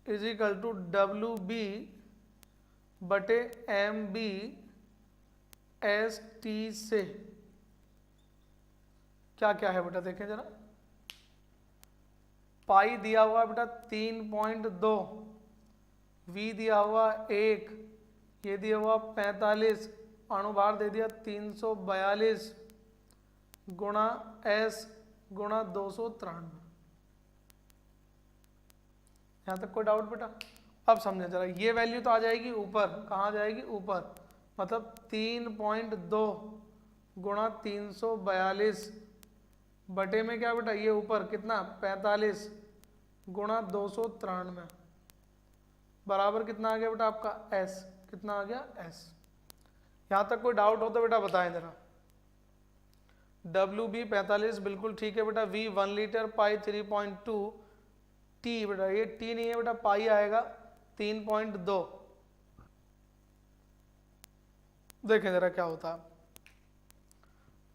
is equal to W B बटे एम बी एस टी से क्या क्या है बेटा, देखें जरा। पाई दिया हुआ बेटा 3.2, वी दिया हुआ 1, ये दिया हुआ 45, अणुभार दे दिया 342 गुणा एस गुणा 293। यहां तक कोई डाउट बेटा? अब समझे जरा, ये वैल्यू तो आ जाएगी ऊपर, कहाँ जाएगी? ऊपर, मतलब 3.2 गुणा 342 बटे में क्या बेटा, ये ऊपर कितना 45 गुणा 293 बराबर कितना आ गया बेटा आपका एस। कितना आ गया? एस। यहां तक कोई डाउट हो तो बेटा बताएं जरा। डब्ल्यू बी 45 बिल्कुल ठीक है बेटा। वी 1 लीटर, पाई 3.2, टी बेटा ये टी नहीं है बेटा, पाई आएगा 3.2। देखें जरा क्या होता है।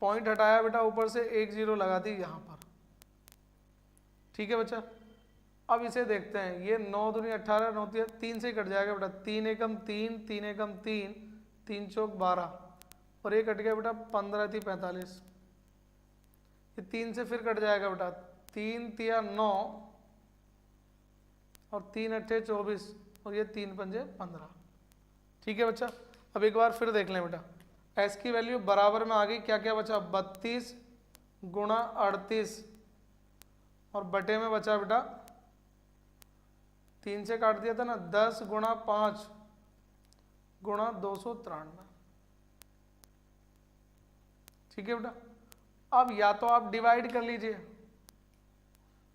पॉइंट हटाया बेटा, ऊपर से 1 0 लगा दी यहां पर। ठीक है बच्चा, अब इसे देखते हैं। ये 9 दूनी 18, 9 3 से ही कट जाएगा बेटा। 3 एकम 3, 3 एकम 3, 3 चौक 12, और ये कट गया बेटा 15 थी 45। ये 3 से फिर कट जाएगा बेटा, 3 तिया 9 और 3 अट्ठे 24, और ये 3 पंजे 15। ठीक है बच्चा, अब एक बार फिर देख लें बेटा। एस की वैल्यू बराबर में आ गई, क्या क्या बचा? 32 गुणा 38, और बटे में बचा बेटा 3 से काट दिया था ना, 10 गुणा 5 गुणा 293। ठीक है बेटा, अब या तो आप डिवाइड कर लीजिए,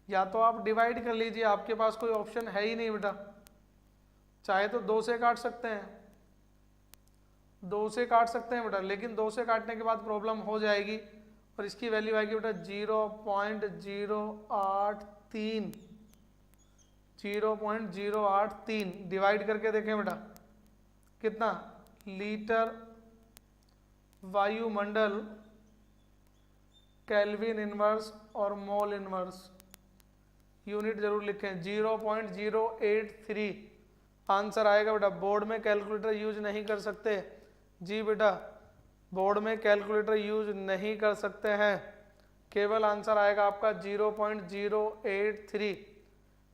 या तो आप डिवाइड कर लीजिए, आपके पास कोई ऑप्शन है ही नहीं बेटा। चाहे तो 2 से काट सकते हैं, 2 से काट सकते हैं बेटा, लेकिन 2 से काटने के बाद प्रॉब्लम हो जाएगी, और इसकी वैल्यू आएगी बेटा 0.083, 0.083। डिवाइड करके देखें बेटा कितना, लीटर वायुमंडल केल्विन इनवर्स और मोल इनवर्स, यूनिट जरूर लिखें 0.083 आंसर आएगा बेटा। बोर्ड में कैलकुलेटर यूज नहीं कर सकते। जी बेटा, बोर्ड में कैलकुलेटर यूज नहीं कर सकते हैं, केवल आंसर आएगा आपका 0.083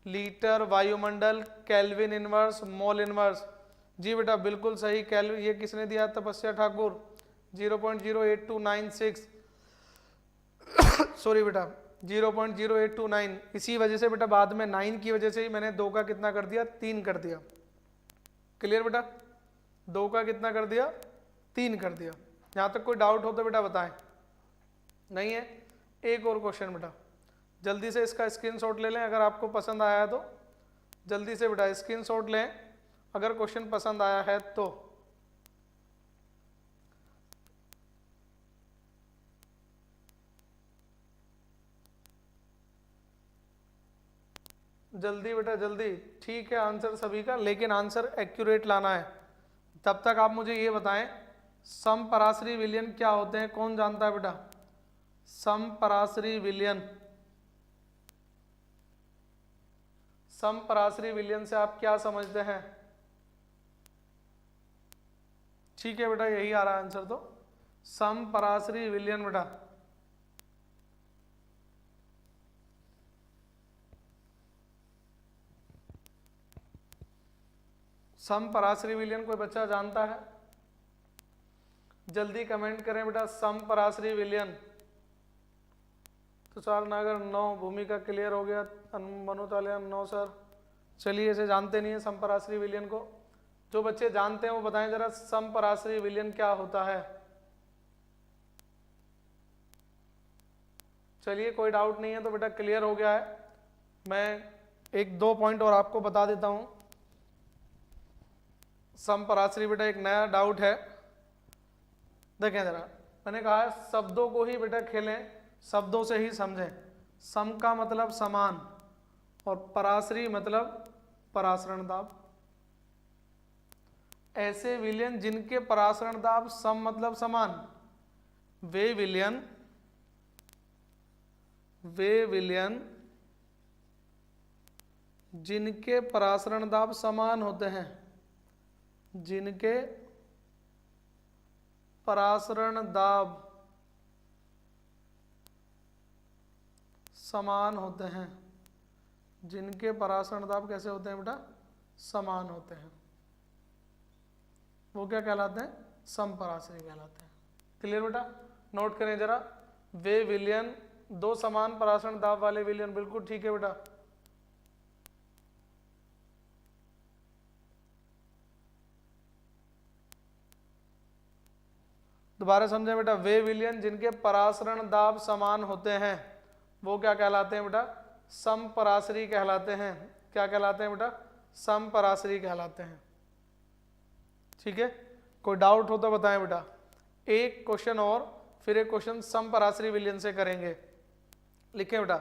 लीटर वायुमंडल केल्विन इनवर्स मोल इनवर्स। जी बेटा बिल्कुल सही। केल्विन ये किसने दिया? तपस्या ठाकुर 0.08296 सॉरी बेटा 0.0829। इसी वजह से बेटा बाद में 9 की वजह से ही मैंने 2 का कितना कर दिया? 3 कर दिया। क्लियर बेटा? 2 का कितना कर दिया? 3 कर दिया। यहाँ तक कोई डाउट हो तो बेटा बताएं। नहीं है? एक और क्वेश्चन बेटा, जल्दी से इसका स्क्रीनशॉट ले लें अगर आपको पसंद आया है तो। जल्दी से बेटा स्क्रीनशॉट लें अगर क्वेश्चन पसंद आया है तो। जल्दी बेटा जल्दी। ठीक है, आंसर सभी का, लेकिन आंसर एक्यूरेट लाना है। तब तक आप मुझे ये बताएं, समपराश्री विलयन क्या होते हैं? कौन जानता है बेटा? समपराश्री विलयन, समपराश्री विलयन से आप क्या समझते हैं? ठीक है बेटा, यही आ रहा है आंसर। तो समपराश्री विलयन बेटा समपराश्री विलयन कोई बच्चा जानता है? जल्दी कमेंट करें बेटा समपराश्री विलयन। तुषार नागर 9, भूमिका क्लियर हो गया। मनु तालिया 9 सर। चलिए इसे जानते नहीं है समपराश्रयी विलयन को, जो बच्चे जानते हैं वो बताएं जरा समपराश्रयी विलयन क्या होता है। चलिए कोई डाउट नहीं है तो बेटा क्लियर हो गया है। मैं एक दो पॉइंट और आपको बता देता हूं। समपराश्रयी बेटा एक नया डाउट है, देखें जरा, मैंने कहा है शब्दों को ही बेटा खेलें, शब्दों से ही समझें। सम का मतलब समान और पराश्रयी मतलब परासरण दाब। ऐसे विलयन जिनके परासरण दाब सम मतलब समान, वे विलयन जिनके परासरण दाब समान होते हैं, जिनके परासरण दाब समान होते हैं, जिनके परासरण दाब कैसे होते हैं बेटा, समान होते हैं, वो क्या कहलाते हैं, समपराश्रयी कहलाते हैं। क्लियर बेटा, नोट करें जरा, वे विलयन, दो समान परासरण दाब वाले विलयन, बिल्कुल ठीक है बेटा। दोबारा समझें बेटा, वे विलयन जिनके परासरण दाब समान होते हैं वो क्या कहलाते हैं बेटा, समपराश्रयी कहलाते हैं। क्या कहलाते हैं बेटा, समपराश्रयी कहलाते हैं। ठीक है, कोई डाउट हो तो बताएं बेटा। एक क्वेश्चन और फिर एक क्वेश्चन समपराश्रयी विलयन से करेंगे। लिखें बेटा,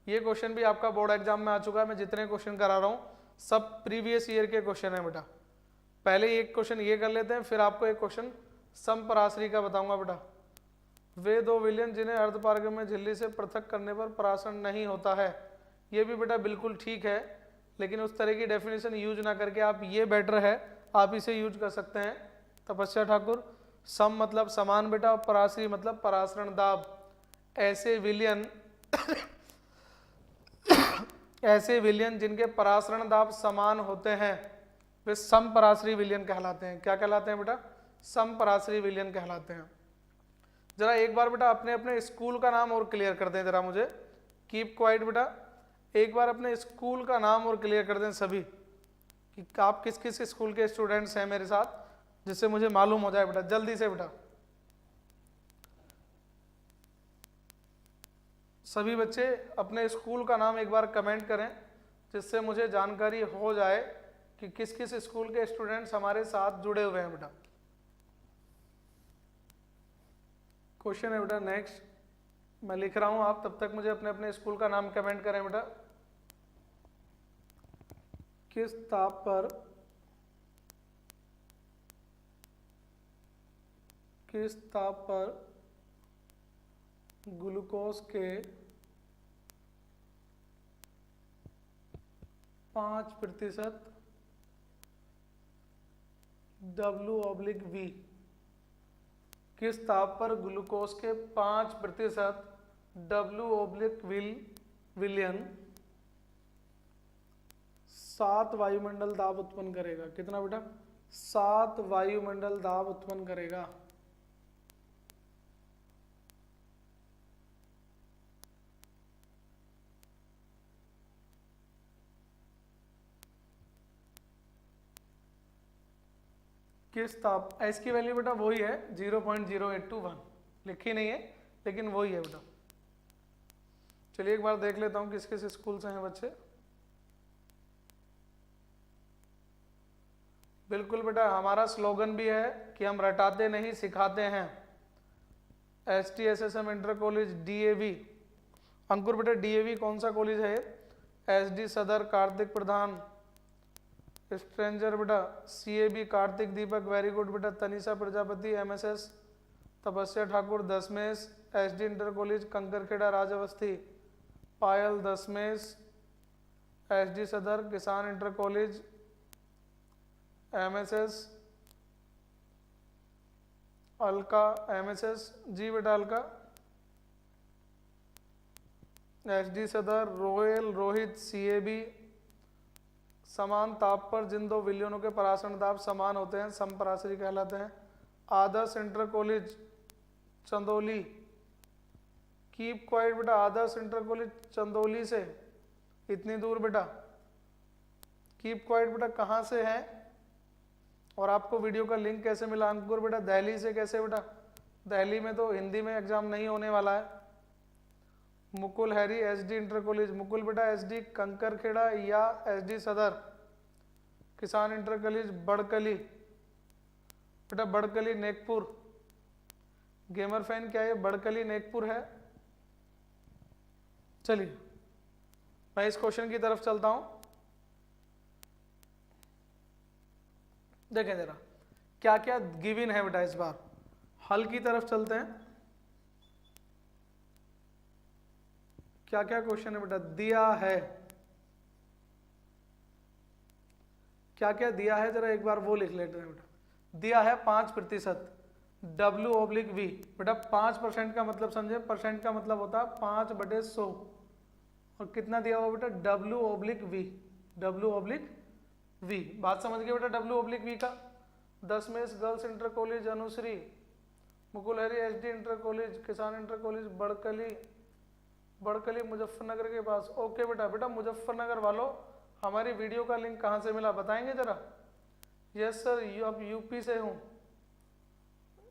ये क्वेश्चन भी आपका बोर्ड एग्जाम में आ चुका है। मैं जितने क्वेश्चन करा रहा हूँ सब प्रीवियस ईयर के क्वेश्चन है बेटा। पहले एक क्वेश्चन ये कर लेते हैं, फिर आपको एक क्वेश्चन समपराश्रयी का बताऊंगा बेटा। वे दो विलयन जिन्हें अर्धपारगम्य झिल्ली से पृथक करने पर परासरण नहीं होता है, ये भी बेटा बिल्कुल ठीक है, लेकिन उस तरह की डेफिनेशन यूज ना करके आप ये बेटर है, आप इसे यूज कर सकते हैं। तपस्या ठाकुर, सम मतलब समान बेटा और पराश्रयी मतलब परासरण दाब। ऐसे विलयन ऐसे विलयन जिनके परासरण दाब समान होते हैं वे समपराश्रयी विलयन कहलाते हैं। क्या कहलाते हैं बेटा, समपराश्रयी विलयन कहलाते हैं। जरा एक बार बेटा अपने अपने स्कूल का नाम और क्लियर कर दें जरा मुझे, कीप क्वाइट बेटा। एक बार अपने स्कूल का नाम और क्लियर कर दें सभी, कि आप किस किस स्कूल के स्टूडेंट्स हैं मेरे साथ, जिससे मुझे मालूम हो जाए बेटा, जल्दी से बेटा। सभी बच्चे अपने स्कूल का नाम एक बार कमेंट करें, जिससे मुझे जानकारी हो जाए कि किस किस स्कूल के स्टूडेंट्स हमारे साथ जुड़े हुए हैं बेटा। क्वेश्चन है बेटा नेक्स्ट, मैं लिख रहा हूं, आप तब तक मुझे अपने अपने स्कूल का नाम कमेंट करें बेटा। किस ताप पर ग्लूकोज के 5% W/V, किस ताप पर ग्लूकोज के 5% W/V विलयन 7 वायुमंडल दाब उत्पन्न करेगा। कितना बेटा, 7 वायुमंडल दाब उत्पन्न करेगा। किस ताप, एस की वैल्यू बेटा वही है 0.0821, लिखी नहीं है लेकिन वही है बेटा। चलिए एक बार देख लेता हूँ किस किस स्कूल से हैं बच्चे। बिल्कुल बेटा, हमारा स्लोगन भी है कि हम रटाते नहीं सिखाते हैं। STSSM inter college DAV, Ankur बेटा DAV कौन सा कॉलेज है? SD सदर कार्तिक प्रधान, स्ट्रेंजर बेटा CAB Kartik Deepak, very good बेटा। Tanisha Prajapati MSS, Tapasya Thakur Dasmesh SD inter college Kankarkhera Rajawasthi, Payal Dasmesh SD Sadar Kisan inter college MSS, Alka MSS जी बेटा Alka SD Sadar, royal Rohit CAB। समान ताप पर जिन दो विलयनों के परासरण दाब समान होते हैं समपराश्रयी कहलाते हैं। Adarsh inter college Chandauli, keep quiet बेटा। आदर्श इंटर कॉलेज चंदौली से इतनी दूर बेटा, कीप क्वाइट बेटा कहाँ से है और आपको वीडियो का लिंक कैसे मिला? अंकुर बेटा दिल्ली से। कैसे बेटा? दिल्ली में तो हिंदी में एग्जाम नहीं होने वाला है। Mukul Harry SD inter college. Mukul बेटा एसडी कंकरखेड़ा या एसडी सदर? किसान इंटर कॉलेज बड़कली बेटा, बड़कली नेकपुर। गेमर फैन क्या है? बड़कली नेकपुर है। चलिए मैं इस क्वेश्चन की तरफ चलता हूं। देखें जरा क्या क्या गिवन है बेटा। इस बार हल की तरफ चलते हैं। क्या क्या क्वेश्चन है बेटा दिया है? क्या क्या दिया है जरा एक बार वो लिख लेते हैं बेटा। दिया है 5%, W/V बेटा। 5% का मतलब समझे, परसेंट का मतलब होता है 5/100 और कितना दिया हुआ बेटा? W/V। W/V बात समझ गए बेटा? W/V का 10 में girls inter college Anushri, Mukul Hari SD inter college, Kisan inter college Badkali Muzaffarnagar के पास। ओके बेटा। बेटा मुजफ्फरनगर वालों हमारी वीडियो का लिंक कहाँ से मिला बताएंगे जरा? यस सर, अब यूपी से हूँ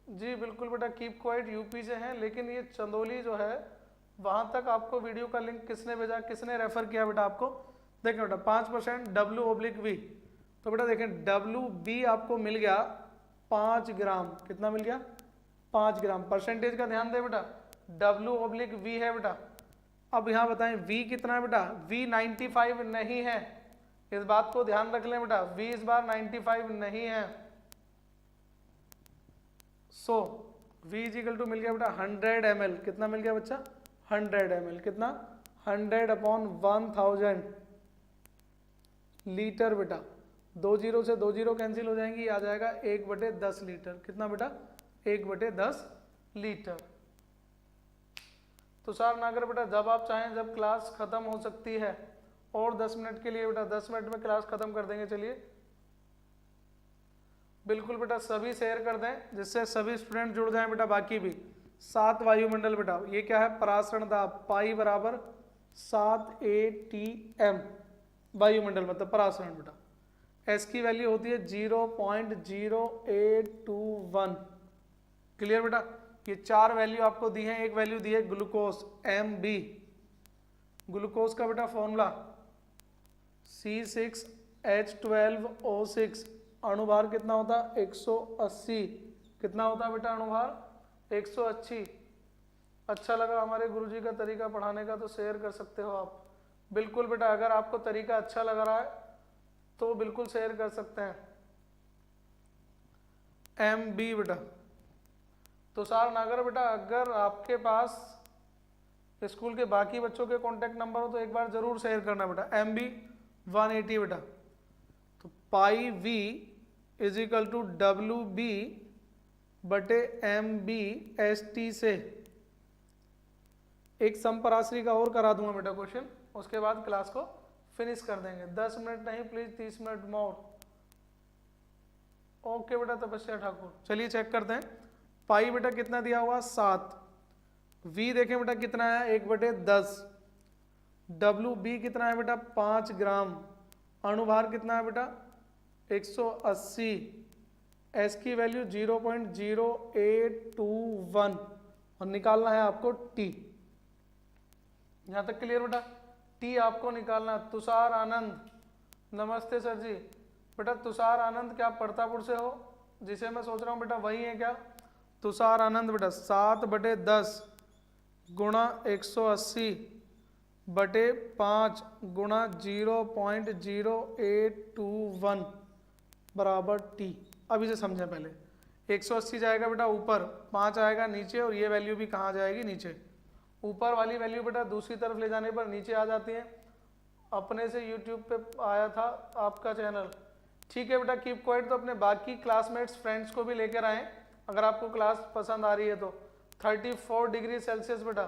जी। बिल्कुल बेटा कीप क्वाइट यूपी से हैं, लेकिन ये चंदौली जो है वहाँ तक आपको वीडियो का लिंक किसने भेजा, किसने रेफर किया बेटा आपको? देखें बेटा 5% W/V तो बेटा देखें WB आपको मिल गया 5 ग्राम। कितना मिल गया? 5 ग्राम। परसेंटेज का ध्यान दे बेटा, W/V है बेटा। अब यहाँ बताएं V कितना है बेटा? V 95 नहीं है, इस बात को ध्यान रख लें बेटा। V इस बार 95 नहीं है। सो V = मिल गया बेटा 100 ml। कितना मिल गया बच्चा? 100 ml। कितना? 100/1000 लीटर बेटा। 2 जीरो से 2 जीरो कैंसिल हो जाएंगी, आ जाएगा 1/10 लीटर। कितना बेटा? 1/10 लीटर। तुषार नागर बेटा जब आप चाहें, जब क्लास खत्म हो सकती है। और 10 मिनट के लिए बेटा, 10 मिनट में क्लास खत्म कर देंगे। चलिए बिल्कुल बेटा सभी शेयर कर दें जिससे सभी स्टूडेंट जुड़ जाएं बेटा। बाकी भी 7 वायुमंडल बेटा। ये क्या है? परासरण दाब पाई बराबर 7 ATM वायुमंडल मतलब परासरण बेटा। S की वैल्यू होती है 0.0821। क्लियर बेटा? ये 4 वैल्यू आपको दी है। एक वैल्यू दी है ग्लूकोज MB। ग्लूकोज का बेटा फॉर्मूला C6H12O6। अणुभार कितना होता है? 180। कितना होता है बेटा अणुभार? 180। अच्छा लगा हमारे गुरुजी का तरीका पढ़ाने का तो शेयर कर सकते हो आप। बिल्कुल बेटा, अगर आपको तरीका अच्छा लग रहा है तो बिल्कुल शेयर कर सकते हैं। MB बेटा। तुषार नागर बेटा अगर आपके पास स्कूल के बाकी बच्चों के कॉन्टेक्ट नंबर हो तो एक बार जरूर शेयर करना बेटा। MB 180 बेटा। तो पाई V = WB/MB/ST से एक समपराश्री का और करा दूंगा बेटा क्वेश्चन, उसके बाद क्लास को फिनिश कर देंगे। 10 मिनट नहीं प्लीज, 30 मिनट मोर। ओके बेटा तपस्या ठाकुर। चलिए चेक करते हैं। पाई बेटा कितना दिया हुआ? 7। V देखें बेटा कितना है? 1/10। WB कितना है बेटा? 5 ग्राम। अणुभार कितना है बेटा? 180। S की वैल्यू 0.0821 और निकालना है आपको T। यहां तक क्लियर बेटा? T आपको निकालना। तुषार आनंद नमस्ते सर जी। बेटा तुषार आनंद क्या प्रतापुर से हो? जिसे मैं सोच रहा हूँ बेटा वही है क्या? तुषार आनंद बेटा 7/10 गुणा 180/5 गुणा 0.0821 बराबर T। अब इसे समझें पहले। 180 जाएगा बेटा ऊपर, 5 आएगा नीचे और ये वैल्यू भी कहाँ जाएगी? नीचे। ऊपर वाली वैल्यू बेटा दूसरी तरफ ले जाने पर नीचे आ जाती है। अपने से YouTube पे आया था आपका चैनल। ठीक है बेटा कीप क्वाइट। तो अपने बाकी क्लासमेट्स फ्रेंड्स को भी लेकर आएँ अगर आपको क्लास पसंद आ रही है तो। 34 डिग्री सेल्सियस बेटा।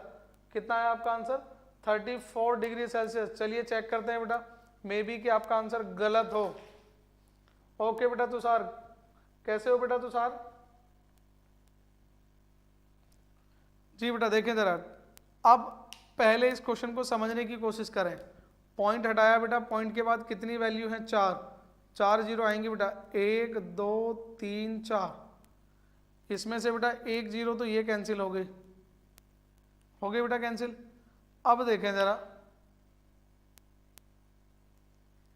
कितना है आपका आंसर? 34 degree Celsius. चलिए चेक करते हैं बेटा, मे बी कि आपका आंसर गलत हो। ओके बेटा तुषार, कैसे हो बेटा तुषार? जी बेटा देखें जरा, अब पहले इस क्वेश्चन को समझने की कोशिश करें। पॉइंट हटाया बेटा, पॉइंट के बाद कितनी वैल्यू है, 4, 4 जीरो आएंगे बेटा, 1 2 3 4। इसमें से बेटा 1 जीरो तो ये कैंसिल हो गई बेटा कैंसिल। अब देखें जरा,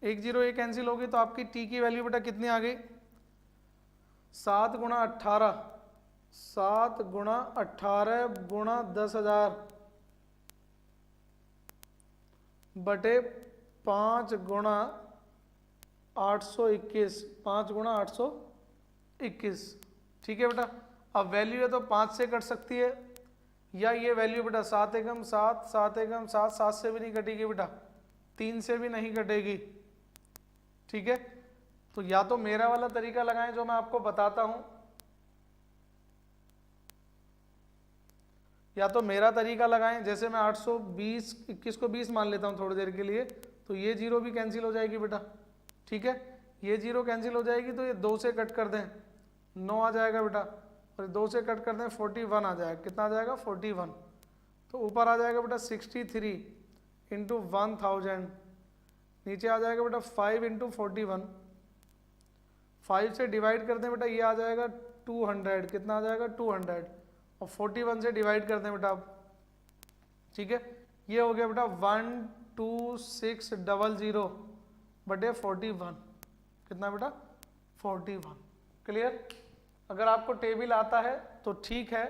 1 जीरो ये कैंसिल हो गई तो आपकी टी की वैल्यू बेटा कितनी आ गई, 7 गुणा 18, 7 गुणा 18 गुणा 10,000 बटे 5 गुणा 821, 5 गुणा 821। ठीक है बेटा। अब वैल्यू है तो 5 से कट सकती है, या ये वैल्यू बेटा 7 एकम 7, 7 एकम 7, 7 से भी नहीं कटेगी बेटा, 3 से भी नहीं कटेगी। ठीक है, तो या तो मेरा वाला तरीका लगाएं जो मैं आपको बताता हूं, या तो मेरा तरीका लगाएं। जैसे मैं 820, 21 को 20 मान लेता हूं थोड़ी देर के लिए, तो ये जीरो भी कैंसिल हो जाएगी बेटा। ठीक है, ये जीरो कैंसिल हो जाएगी तो ये 2 से कट कर दें, 9 आ जाएगा बेटा, और 2 से कट कर दें 41 आ जाएगा। कितना आ जाएगा, 41। तो ऊपर आ जाएगा बेटा 63 इंटू 1000, नीचे आ जाएगा बेटा 5 इंटू 41, 5 से डिवाइड कर दें बेटा, ये आ जाएगा 200। कितना आ जाएगा, 200, और 41 से डिवाइड कर दें बेटा आप। ठीक है, ये हो गया बेटा 12600 बटे 41। कितना बेटा, 41। क्लियर। अगर आपको टेबल आता है तो ठीक है,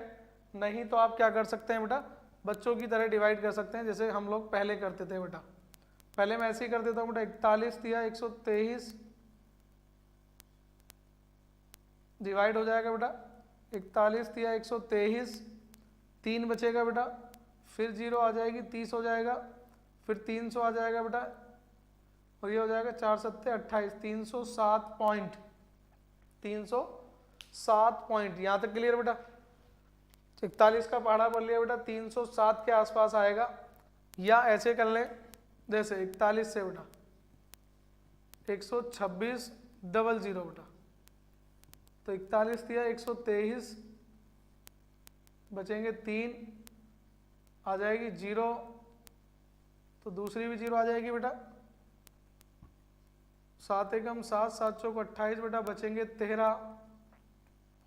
नहीं तो आप क्या कर सकते हैं बेटा, बच्चों की तरह डिवाइड कर सकते हैं जैसे हम लोग पहले करते थे बेटा। पहले मैं ऐसे ही कर देता हूँ बेटा, 41 दिया 123 डिवाइड हो जाएगा बेटा, 41 दिया 123, 3 बचेगा बेटा, फिर 0 आ जाएगी, 30 हो जाएगा, फिर 300 आ जाएगा बेटा, और ये हो जाएगा 4 सत्ते 28, 307 पॉइंट, 307 पॉइंट। यहाँ तक क्लियर बेटा। 41 का पहाड़ा पढ़ लिया बेटा, 307 के आसपास आएगा। या ऐसे कर लें जैसे 41 से बेटा 126 डबल 0 बेटा, तो 41 दिया 123, बचेंगे 3, आ जाएगी 0, तो दूसरी भी 0 आ जाएगी बेटा, 7 एकम 7, 7 चौक 28 बेटा, बचेंगे 13,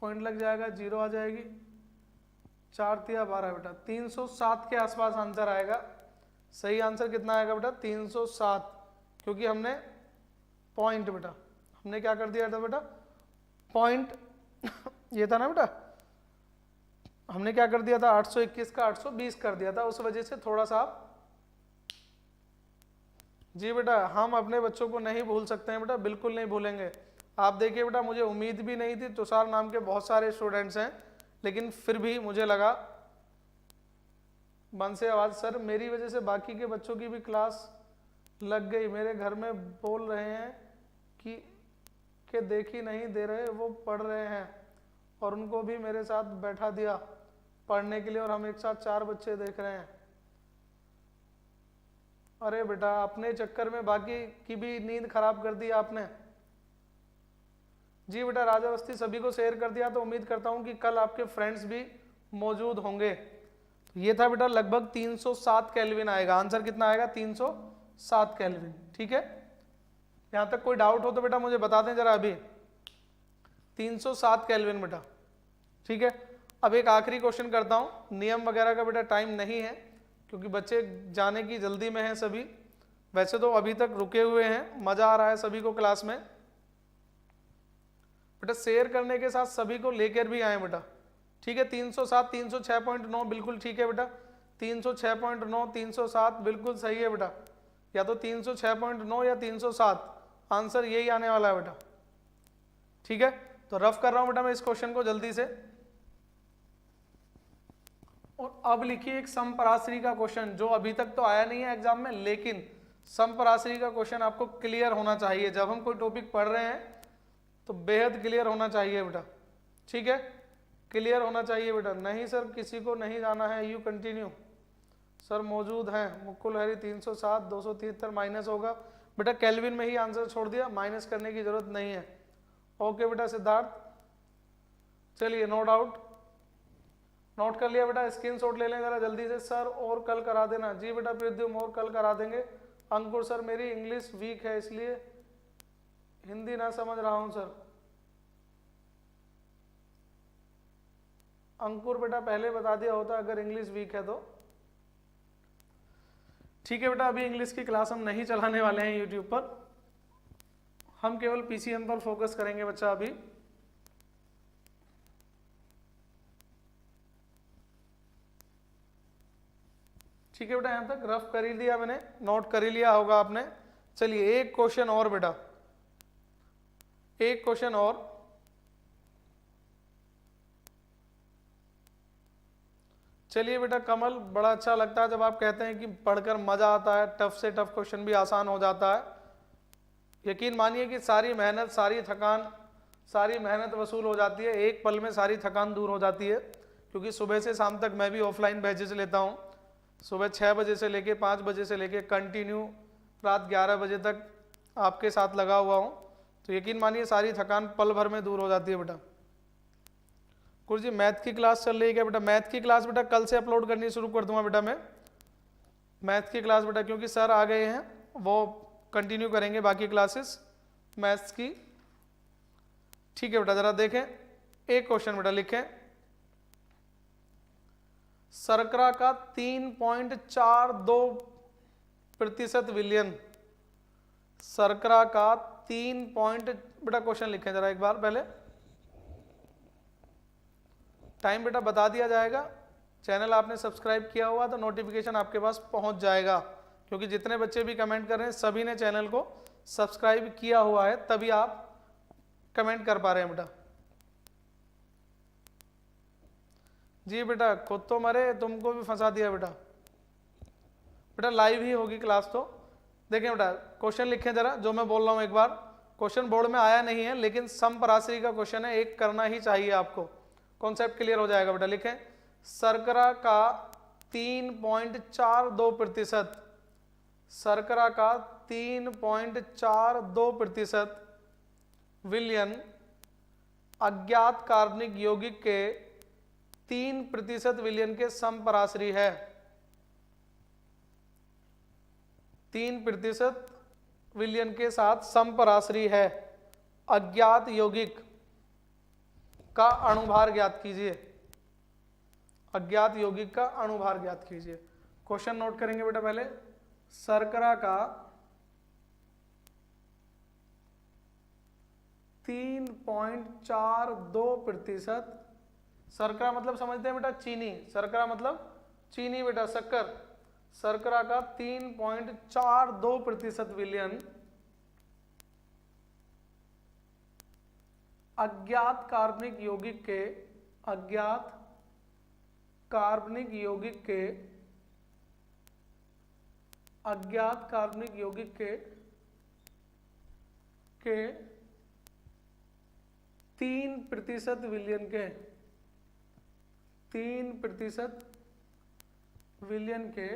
पॉइंट लग जाएगा, 0 आ जाएगी, 4 तिया 12 बेटा, 307 के आसपास आंसर आएगा। सही आंसर कितना आएगा बेटा, 307, क्योंकि हमने पॉइंट बेटा, हमने क्या कर दिया था बेटा, पॉइंट ये था ना बेटा, हमने क्या कर दिया था, 821 का 820 कर दिया था, उस वजह से थोड़ा सा आप। जी बेटा, हम अपने बच्चों को नहीं भूल सकते हैं बेटा, बिल्कुल नहीं भूलेंगे। आप देखिए बेटा, मुझे उम्मीद भी नहीं थी, तुषार नाम के बहुत सारे स्टूडेंट्स हैं, लेकिन फिर भी मुझे लगा मन से आवाज़, सर मेरी वजह से बाकी के बच्चों की भी क्लास लग गई, मेरे घर में बोल रहे हैं कि देख ही नहीं दे रहे, वो पढ़ रहे हैं, और उनको भी मेरे साथ बैठा दिया पढ़ने के लिए, और हम एक साथ 4 बच्चे देख रहे हैं। अरे बेटा, अपने चक्कर में बाकी की भी नींद खराब कर दी आपने। जी बेटा, राजावस्थी सभी को शेयर कर दिया, तो उम्मीद करता हूं कि कल आपके फ्रेंड्स भी मौजूद होंगे। तो ये था बेटा, लगभग 307 केल्विन आएगा। आंसर कितना आएगा, 307 केल्विन। ठीक है, यहां तक कोई डाउट हो तो बेटा मुझे बता दें जरा अभी। 307 केल्विन बेटा। ठीक है, अब एक आखिरी क्वेश्चन करता हूं, नियम वगैरह का बेटा टाइम नहीं है, क्योंकि बच्चे जाने की जल्दी में हैं सभी। वैसे तो अभी तक रुके हुए हैं, मजा आ रहा है सभी को क्लास में बेटा। शेयर करने के साथ सभी को लेकर भी आए बेटा। ठीक है, 307, 306.9 बिल्कुल ठीक है बेटा, 306.9, 307 बिल्कुल सही है बेटा, या तो 306.9 या 307, आंसर यही आने वाला है बेटा। ठीक है, तो रफ कर रहा हूं बेटा मैं इस क्वेश्चन को जल्दी से। और अब लिखिए एक समपराश्री का क्वेश्चन, जो अभी तक तो आया नहीं है एग्जाम में, लेकिन समपराश्री का क्वेश्चन आपको क्लियर होना चाहिए। जब हम कोई टॉपिक पढ़ रहे हैं तो बेहद क्लियर होना चाहिए बेटा। ठीक है, क्लियर होना चाहिए बेटा। नहीं सर किसी को नहीं जाना है, यू कंटिन्यू। सर मौजूद हैं, मुकुल हरी 307, 273 माइनस होगा बेटा, केल्विन में ही आंसर छोड़ दिया, माइनस करने की जरूरत नहीं है। ओके बेटा सिद्धार्थ, चलिए नो डाउट, नोट कर लिया बेटा, स्क्रीनशॉट ले लें जरा जल्दी से। सर और कल करा देना। जी बेटा प्रद्युम, और कल करा देंगे, अंकुर सर मेरी इंग्लिश वीक है इसलिए हिंदी ना समझ रहा हूं सर। अंकुर बेटा पहले बता दिया होता अगर इंग्लिश वीक है तो। ठीक है बेटा, अभी इंग्लिश की क्लास हम नहीं चलाने वाले हैं यूट्यूब पर, हम केवल पीसीएम पर फोकस करेंगे बच्चा अभी। ठीक है बेटा, यहां तक रफ कर ही लिया मैंने, नोट कर ही लिया होगा आपने। चलिए एक क्वेश्चन और बेटा, एक क्वेश्चन और। चलिए बेटा कमल, बड़ा अच्छा लगता है जब आप कहते हैं कि पढ़कर मजा आता है, टफ से टफ क्वेश्चन भी आसान हो जाता है। यकीन मानिए कि सारी मेहनत, सारी थकान, सारी मेहनत वसूल हो जाती है, एक पल में सारी थकान दूर हो जाती है। क्योंकि सुबह से शाम तक मैं भी ऑफलाइन बैचेज लेता हूँ, सुबह 6 बजे से लेके 5 बजे से लेके कंटिन्यू रात 11 बजे तक आपके साथ लगा हुआ हूँ। तो यकीन मानिए सारी थकान पल भर में दूर हो जाती है बेटा। कुछ जी मैथ की क्लास चल रही है क्या बेटा? मैथ की क्लास बेटा कल से अपलोड करनी शुरू कर दूंगा बेटा मैं, मैथ की क्लास बेटा, क्योंकि सर आ गए हैं, वो कंटिन्यू करेंगे बाकी क्लासेस मैथ्स की। ठीक है बेटा, जरा देखें एक क्वेश्चन बेटा लिखें। शर्करा का 3.42% विलियन, शर्करा का 3 बेटा क्वेश्चन लिखें जरा एक बार पहले, टाइम बेटा बता दिया जाएगा। चैनल आपने सब्सक्राइब किया हुआ तो नोटिफिकेशन आपके पास पहुंच जाएगा, क्योंकि जितने बच्चे भी कमेंट कर रहे हैं सभी ने चैनल को सब्सक्राइब किया हुआ है, तभी आप कमेंट कर पा रहे हैं बेटा। जी बेटा खुद तो मरे, तुमको भी फंसा दिया बेटा। बेटा लाइव ही होगी क्लास तो। देखें बेटा क्वेश्चन लिखें जरा, जो मैं बोल रहा हूं एक बार, क्वेश्चन बोर्ड में आया नहीं है लेकिन समपराश्री का क्वेश्चन है, एक करना ही चाहिए आपको, कॉन्सेप्ट क्लियर हो जाएगा बेटा। लिखें शर्करा का 3.42%, शर्करा का 3.42% विलियन अज्ञात कार्बनिक यौगिक के 3% विलियन के समपराश्री है। 3% विलियन के साथ समपराश्री है। अज्ञात यौगिक का अणुभार ज्ञात कीजिए, अज्ञात यौगिक का अणुभार ज्ञात कीजिए। क्वेश्चन नोट करेंगे बेटा पहले, शर्करा का 3.42%, शर्करा मतलब समझते हैं बेटा चीनी, शर्करा मतलब चीनी बेटा, शक्कर। शर्करा का 3.42% विलियन अज्ञात कार्बनिक यौगिक के, अज्ञात कार्बनिक यौगिक के, अज्ञात कार्बनिक यौगिक के 3% विलियन के, 3% विलियन के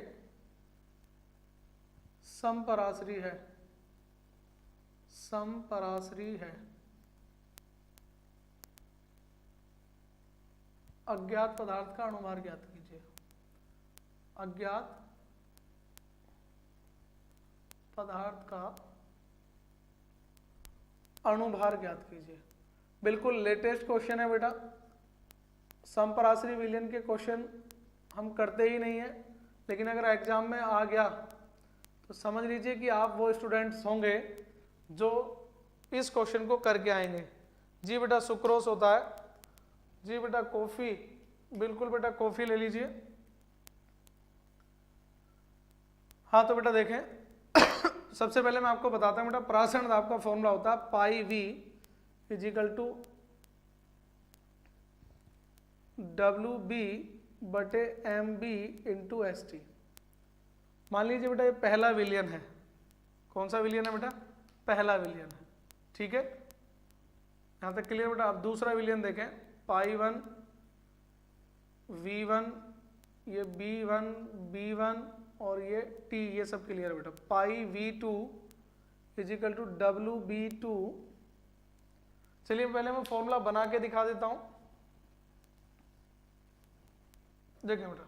समपराश्री है, समपराश्री है। अज्ञात पदार्थ का अणुभार ज्ञात कीजिए, अज्ञात पदार्थ का अणुभार ज्ञात कीजिए। बिल्कुल लेटेस्ट क्वेश्चन है बेटा, समपराश्री विलियन के क्वेश्चन हम करते ही नहीं है, लेकिन अगर एग्जाम में आ गया तो समझ लीजिए कि आप वो स्टूडेंट्स होंगे जो इस क्वेश्चन को करके आएंगे। जी बेटा सुक्रोस होता है, जी बेटा कॉफी, बिल्कुल बेटा कॉफी ले लीजिए। हाँ तो बेटा देखें सबसे पहले मैं आपको बताता हूँ बेटा, प्रासरण दाब का फॉर्मूला होता है pi V equal to W B बटे M B into S T. मान लीजिए बेटा ये पहला विलियन है, कौन सा विलियन है बेटा? पहला विलियन है, ठीक है, यहाँ तक क्लियर बेटा। अब दूसरा विलियन देखें, पाई 1 V1, ये B1 B1 और ये T, ये सब क्लियर है बेटा। पाई V2 इजिकल टू WB2। चलिए पहले मैं फॉर्मूला बना के दिखा देता हूं, देखें बेटा,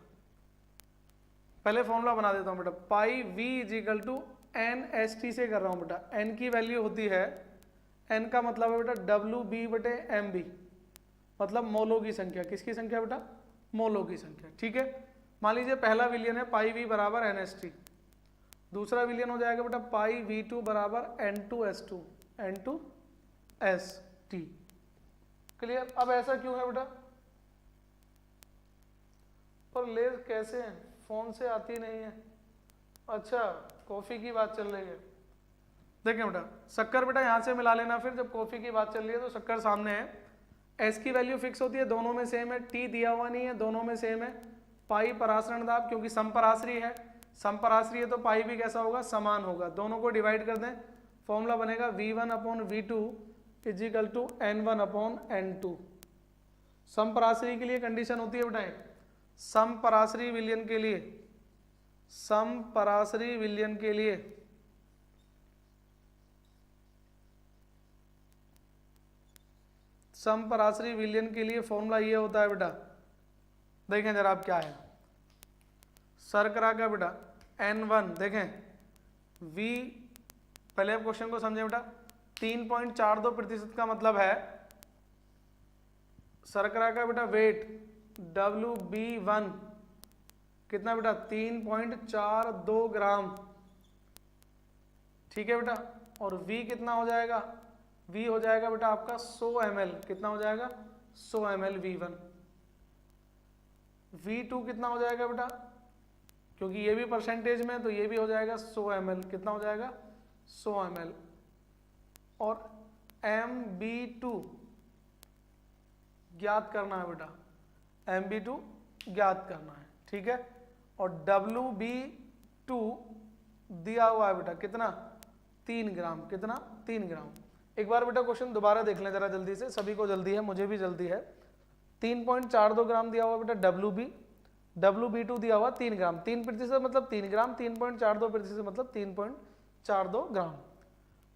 पहले फॉर्मूला बना देता हूं बेटा। पाई V इजिकल टू NST से कर रहा हूँ बेटा। n की वैल्यू होती है, n का मतलब है बेटा WB/MB, मतलब मोलों की संख्या। किसकी संख्या बेटा? मोलों की संख्या। ठीक है, मान लीजिए पहला विलियन है पाई V बराबर NST, दूसरा विलियन हो जाएगा बेटा पाई V2 बराबर N2S2 N2ST। क्लियर? अब ऐसा क्यों है बेटा? पर लेज कैसे हैं? फोन से आती नहीं है। अच्छा, कॉफी की बात चल रही है। देखें बेटा, शक्कर बेटा यहाँ से मिला लेना, फिर जब कॉफी की बात चल रही है तो शक्कर सामने है। एस की वैल्यू फिक्स होती है, दोनों में सेम है। टी दिया हुआ नहीं है, दोनों में सेम है। पाई परासरण दाब, क्योंकि समपराश्री है, समपराश्री है तो पाई भी कैसा होगा? समान होगा। दोनों को डिवाइड कर दें, फॉर्मूला बनेगा V1/V2 = N1/N2। समपराश्री के लिए कंडीशन होती है बेटा, समपराश्री विलयन के लिए, समपराश्री विलयन के लिए समपराश्री विलयन के लिए फॉर्मूला ये होता है बेटा। देखें जरा आप क्या है, शर्करा का बेटा N1, देखें V, पहले आप क्वेश्चन को समझें बेटा। 3.42% का मतलब है शर्करा का बेटा वेट WB1 कितना बेटा? 3.42 ग्राम। ठीक है बेटा, और V कितना हो जाएगा? V हो जाएगा बेटा आपका 100 ml। कितना हो जाएगा? 100 ml V1। V2 कितना हो जाएगा बेटा? क्योंकि ये भी परसेंटेज में, तो ये भी हो जाएगा 100 ml। कितना हो जाएगा? 100 ml। और MB2 ज्ञात करना है बेटा, MB2 ज्ञात करना है। ठीक है, और WB2 दिया हुआ है बेटा कितना? 3 ग्राम। कितना? 3 ग्राम। एक बार बेटा क्वेश्चन दोबारा देख लें जरा जल्दी से, सभी को जल्दी है, मुझे भी जल्दी है। 3.42 ग्राम दिया हुआ बेटा WB, WB2 दिया हुआ 3 ग्राम। 3% मतलब 3 ग्राम, 3.42% मतलब 3.42 ग्राम।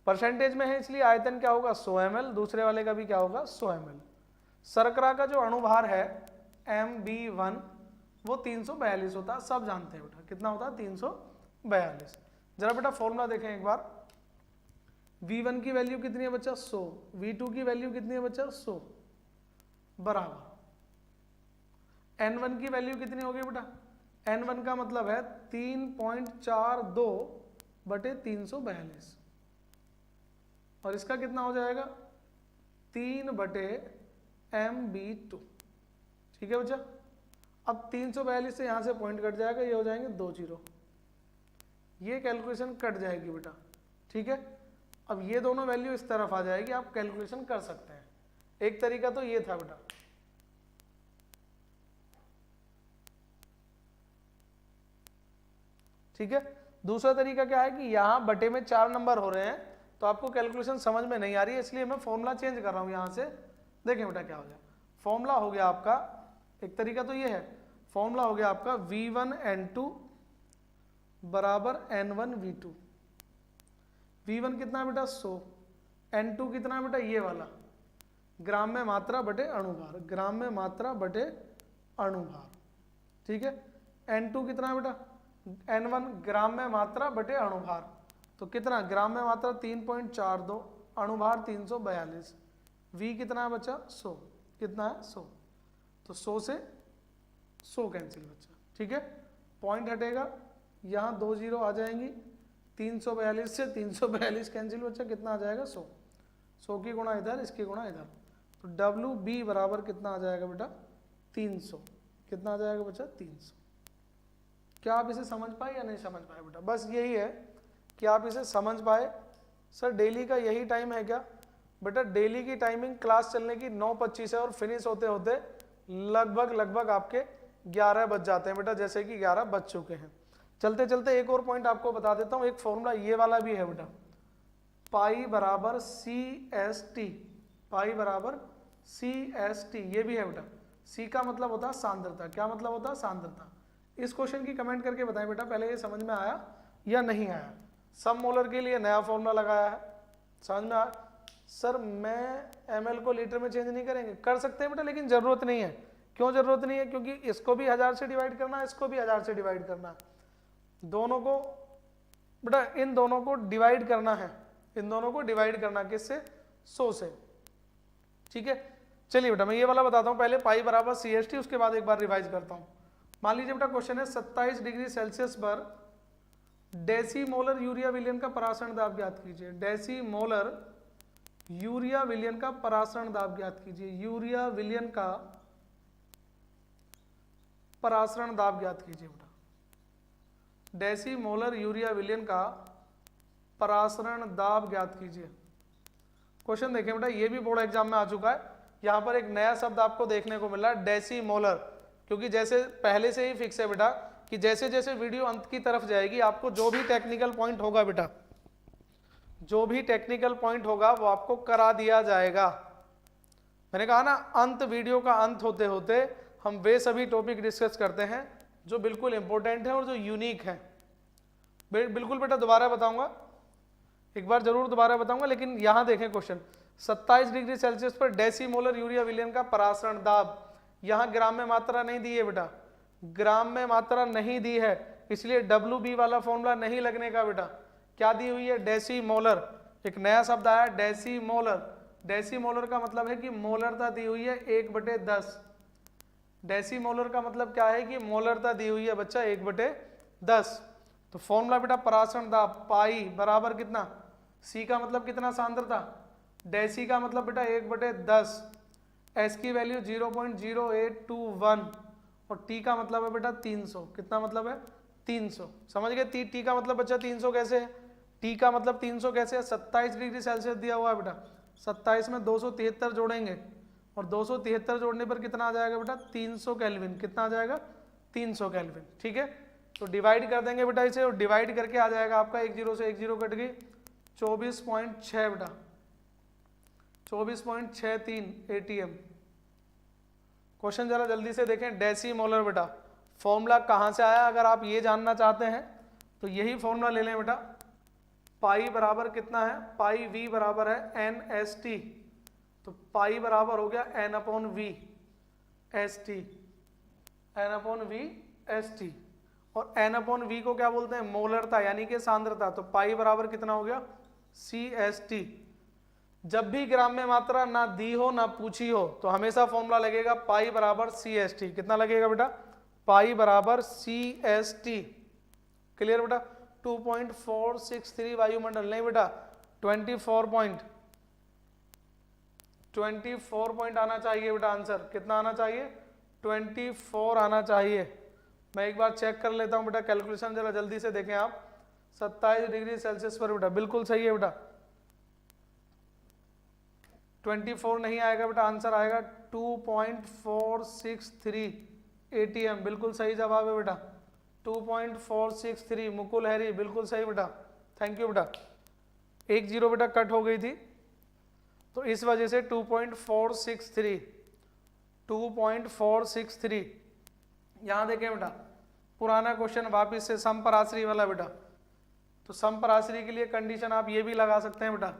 परसेंटेज में है इसलिए आयतन क्या होगा? 100 ml। दूसरे वाले का भी क्या होगा? 100 ml। शर्करा का जो अणुभार है MB1 वो 342 होता है, सब जानते हैं बेटा। कितना होता है? 342। जरा बेटा फॉर्मूला देखें एक बार। V1 की वैल्यू कितनी है बच्चा? 100। V2 की वैल्यू कितनी है बच्चा? 100 बराबर N1 की वैल्यू कितनी होगी बेटा? N1 का मतलब है 3.42/342, और इसका कितना हो जाएगा? 3/MB2। ठीक है बच्चा, अब 342 से यहाँ से पॉइंट कट जाएगा, ये हो जाएंगे 2 जीरो, ये कैलकुलेशन कट जाएगी बेटा। ठीक है, अब ये दोनों वैल्यू इस तरफ आ जाएगी, आप कैलकुलेशन कर सकते हैं। एक तरीका तो ये था बेटा। ठीक है, दूसरा तरीका क्या है कि यहाँ बटे में 4 नंबर हो रहे हैं, तो आपको कैलकुलेशन समझ में नहीं आ रही है, इसलिए मैं फॉर्मूला चेंज कर रहा हूँ यहाँ से। देखें बेटा क्या हो गया, फॉर्मूला हो गया आपका, एक तरीका तो ये है, फॉर्मूला हो गया आपका V1N2 बराबर N1V2। V1 कितना है बेटा? 100। N2 कितना है बेटा? ये वाला, ग्राम में मात्रा बटे अणुभार, ग्राम में मात्रा बटे अणुभार। ठीक है, N2 कितना है बेटा? N1 ग्राम में मात्रा बटे अणुभार, तो कितना? ग्राम में मात्रा 3.42, अणुभार 342। V कितना है बच्चा? 100। कितना है? 100। तो 100 से 100 कैंसिल बच्चा। ठीक है, पॉइंट हटेगा, यहाँ 2 जीरो आ जाएंगी, 342 से 342 कैंसिल बच्चा, कितना आ जाएगा? 100। 100 की गुणा इधर, इसकी गुणा इधर, तो WB बराबर कितना आ जाएगा बेटा? 300। कितना आ जाएगा बच्चा? 300। क्या आप इसे समझ पाए या नहीं समझ पाए बेटा? बस यही है कि आप इसे समझ पाए। सर डेली का यही टाइम है क्या बेटा? डेली की टाइमिंग क्लास चलने की 9:25 है, और फिनिश होते होते लगभग आपके 11 बज जाते हैं बेटा, जैसे कि 11 बज चुके हैं। चलते चलते एक और पॉइंट आपको बता देता हूँ, एक फॉर्मूला ये वाला भी है बेटा, पाई बराबर CST, पाई बराबर CST, ये भी है बेटा। C का मतलब होता है सांद्रता। क्या मतलब होता है? सांद्रता। इस क्वेश्चन की कमेंट करके बताएं बेटा, पहले ये समझ में आया या नहीं आया? सब मोलर के लिए नया फॉर्मूला लगाया है, समझ में आया? सर मैं ml को लीटर में चेंज नहीं करेंगे, कर सकते हैं बेटा, लेकिन जरूरत नहीं है। क्यों जरूरत नहीं है? क्योंकि इसको भी 1000 से डिवाइड करना है, इसको भी 1000 से डिवाइड करना है, दोनों को बेटा इन दोनों को डिवाइड करना है, इन दोनों को डिवाइड करना किससे, 100 से, ठीक है। चलिए बेटा मैं ये वाला बताता हूँ पहले, पाई बराबर CST, उसके बाद एक बार रिवाइज करता हूँ। मान लीजिए बेटा क्वेश्चन है 27 डिग्री सेल्सियस पर डेसीमोलर यूरिया विलयन का परासरण दाब ज्ञात कीजिए। डेसीमोलर यूरिया विलयन का परासरण दाब ज्ञात कीजिए। यूरिया विलयन का परासरण दाब ज्ञात कीजिए बेटा। डेसीमोलर यूरिया विलयन का परासरण दाब ज्ञात कीजिए। क्वेश्चन देखें बेटा, ये भी बोर्ड एग्जाम में आ चुका है। यहाँ पर एक नया शब्द आपको देखने को मिला, डेसीमोलर, क्योंकि जैसे पहले से ही फिक्स है बेटा कि जैसे जैसे वीडियो अंत की तरफ जाएगी आपको जो भी टेक्निकल पॉइंट होगा बेटा, जो भी टेक्निकल पॉइंट होगा वो आपको करा दिया जाएगा। मैंने कहा ना, अंत वीडियो का अंत होते होते हम वे सभी टॉपिक डिस्कस करते हैं जो बिल्कुल इंपॉर्टेंट है और जो यूनिक है। बिल्कुल बेटा दोबारा बताऊंगा, एक बार जरूर दोबारा बताऊंगा, लेकिन यहां देखें क्वेश्चन 27 डिग्री सेल्सियस पर डेसीमोलर यूरिया विलयन का परासरण दाब, यहां ग्राम में मात्रा नहीं दी है बेटा, ग्राम में मात्रा नहीं दी है, इसलिए WB वाला फॉर्मूला नहीं लगने का बेटा। क्या दी हुई है, डेसीमोलर, एक नया शब्द आया डेसीमोलर। डेसीमोलर का मतलब है कि मोलरता दी हुई है 1/10। डेसीमोलर का मतलब क्या है कि मोलरता दी हुई है बच्चा 1/10। तो फॉर्मूला बेटा परासरण दाब पाई बराबर कितना, C का मतलब कितना सांद्रता, डेसी का मतलब बेटा 1/10, S की वैल्यू 0.0821 और T का मतलब है बेटा 300। कितना मतलब है, 300। समझ गए, T का मतलब बच्चा 300 कैसे है, T का मतलब 300 कैसे है, 27 डिग्री सेल्सियस दिया हुआ है बेटा, 27 में 273 जोड़ेंगे और 273 जोड़ने पर कितना आ जाएगा बेटा, 300 केल्विन। कितना आ जाएगा, 300 केल्विन, ठीक है। तो डिवाइड कर देंगे बेटा इसे, और डिवाइड करके आ जाएगा आपका 1 0 से 1 0 कट गई 24.6 बेटा, 24.63 ATM। क्वेश्चन जरा जल्दी से देखें, डेसीमोलर बेटा फॉर्मूला कहाँ से आया, अगर आप ये जानना चाहते हैं तो यही फॉर्मूला ले लें बेटा। पाई बराबर कितना है, पाई V बराबर है NST, तो पाई बराबर हो गया N/V ST, N/V ST, और N/V को क्या बोलते हैं, मोलरता यानी कि सांद्रता। तो पाई बराबर कितना हो गया, CST। जब भी ग्राम में मात्रा ना दी हो ना पूछी हो तो हमेशा फॉर्मूला लगेगा पाई बराबर CST। कितना लगेगा बेटा, पाई बराबर CST। क्लियर बेटा, 2.463 वायुमंडल नहीं बेटा, 24 पॉइंट आना चाहिए बेटा आंसर। कितना आना चाहिए, 24 आना चाहिए। मैं एक बार चेक कर लेता हूं बेटा कैलकुलेशन, जरा जल्दी से देखें आप। 27 डिग्री सेल्सियस पर बेटा बिल्कुल सही है बेटा, 24 नहीं आएगा बेटा, आंसर आएगा 2.463 ATM। बिल्कुल सही जवाब है बेटा, 2.463। मुकुल हैरी बिल्कुल सही बेटा, थैंक यू बेटा। 1 0 बेटा कट हो गई थी तो इस वजह से 2.463 यहां देखें बेटा, पुराना क्वेश्चन वापिस से समपराश्री वाला बेटा। तो समपराश्री के लिए कंडीशन आप ये भी लगा सकते हैं बेटा,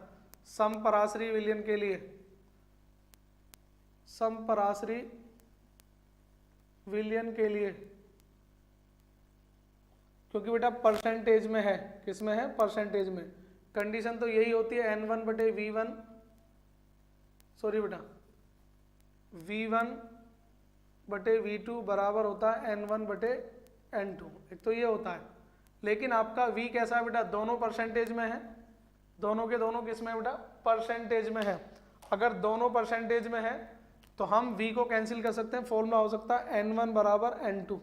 समपराश्री विलयन के लिए, समपराश्री विलयन के लिए, क्योंकि बेटा परसेंटेज में है, किस में है, परसेंटेज में। कंडीशन तो यही होती है N1/V1, सॉरी बेटा V1/V2 बराबर होता है N1/N2, एक तो ये होता है। लेकिन आपका V कैसा है बेटा, दोनों परसेंटेज में है, दोनों के दोनों किस में है बेटा, परसेंटेज में है। अगर दोनों परसेंटेज में है तो हम V को कैंसिल कर सकते हैं, फॉर्मूला हो सकता है N1 बराबर N2,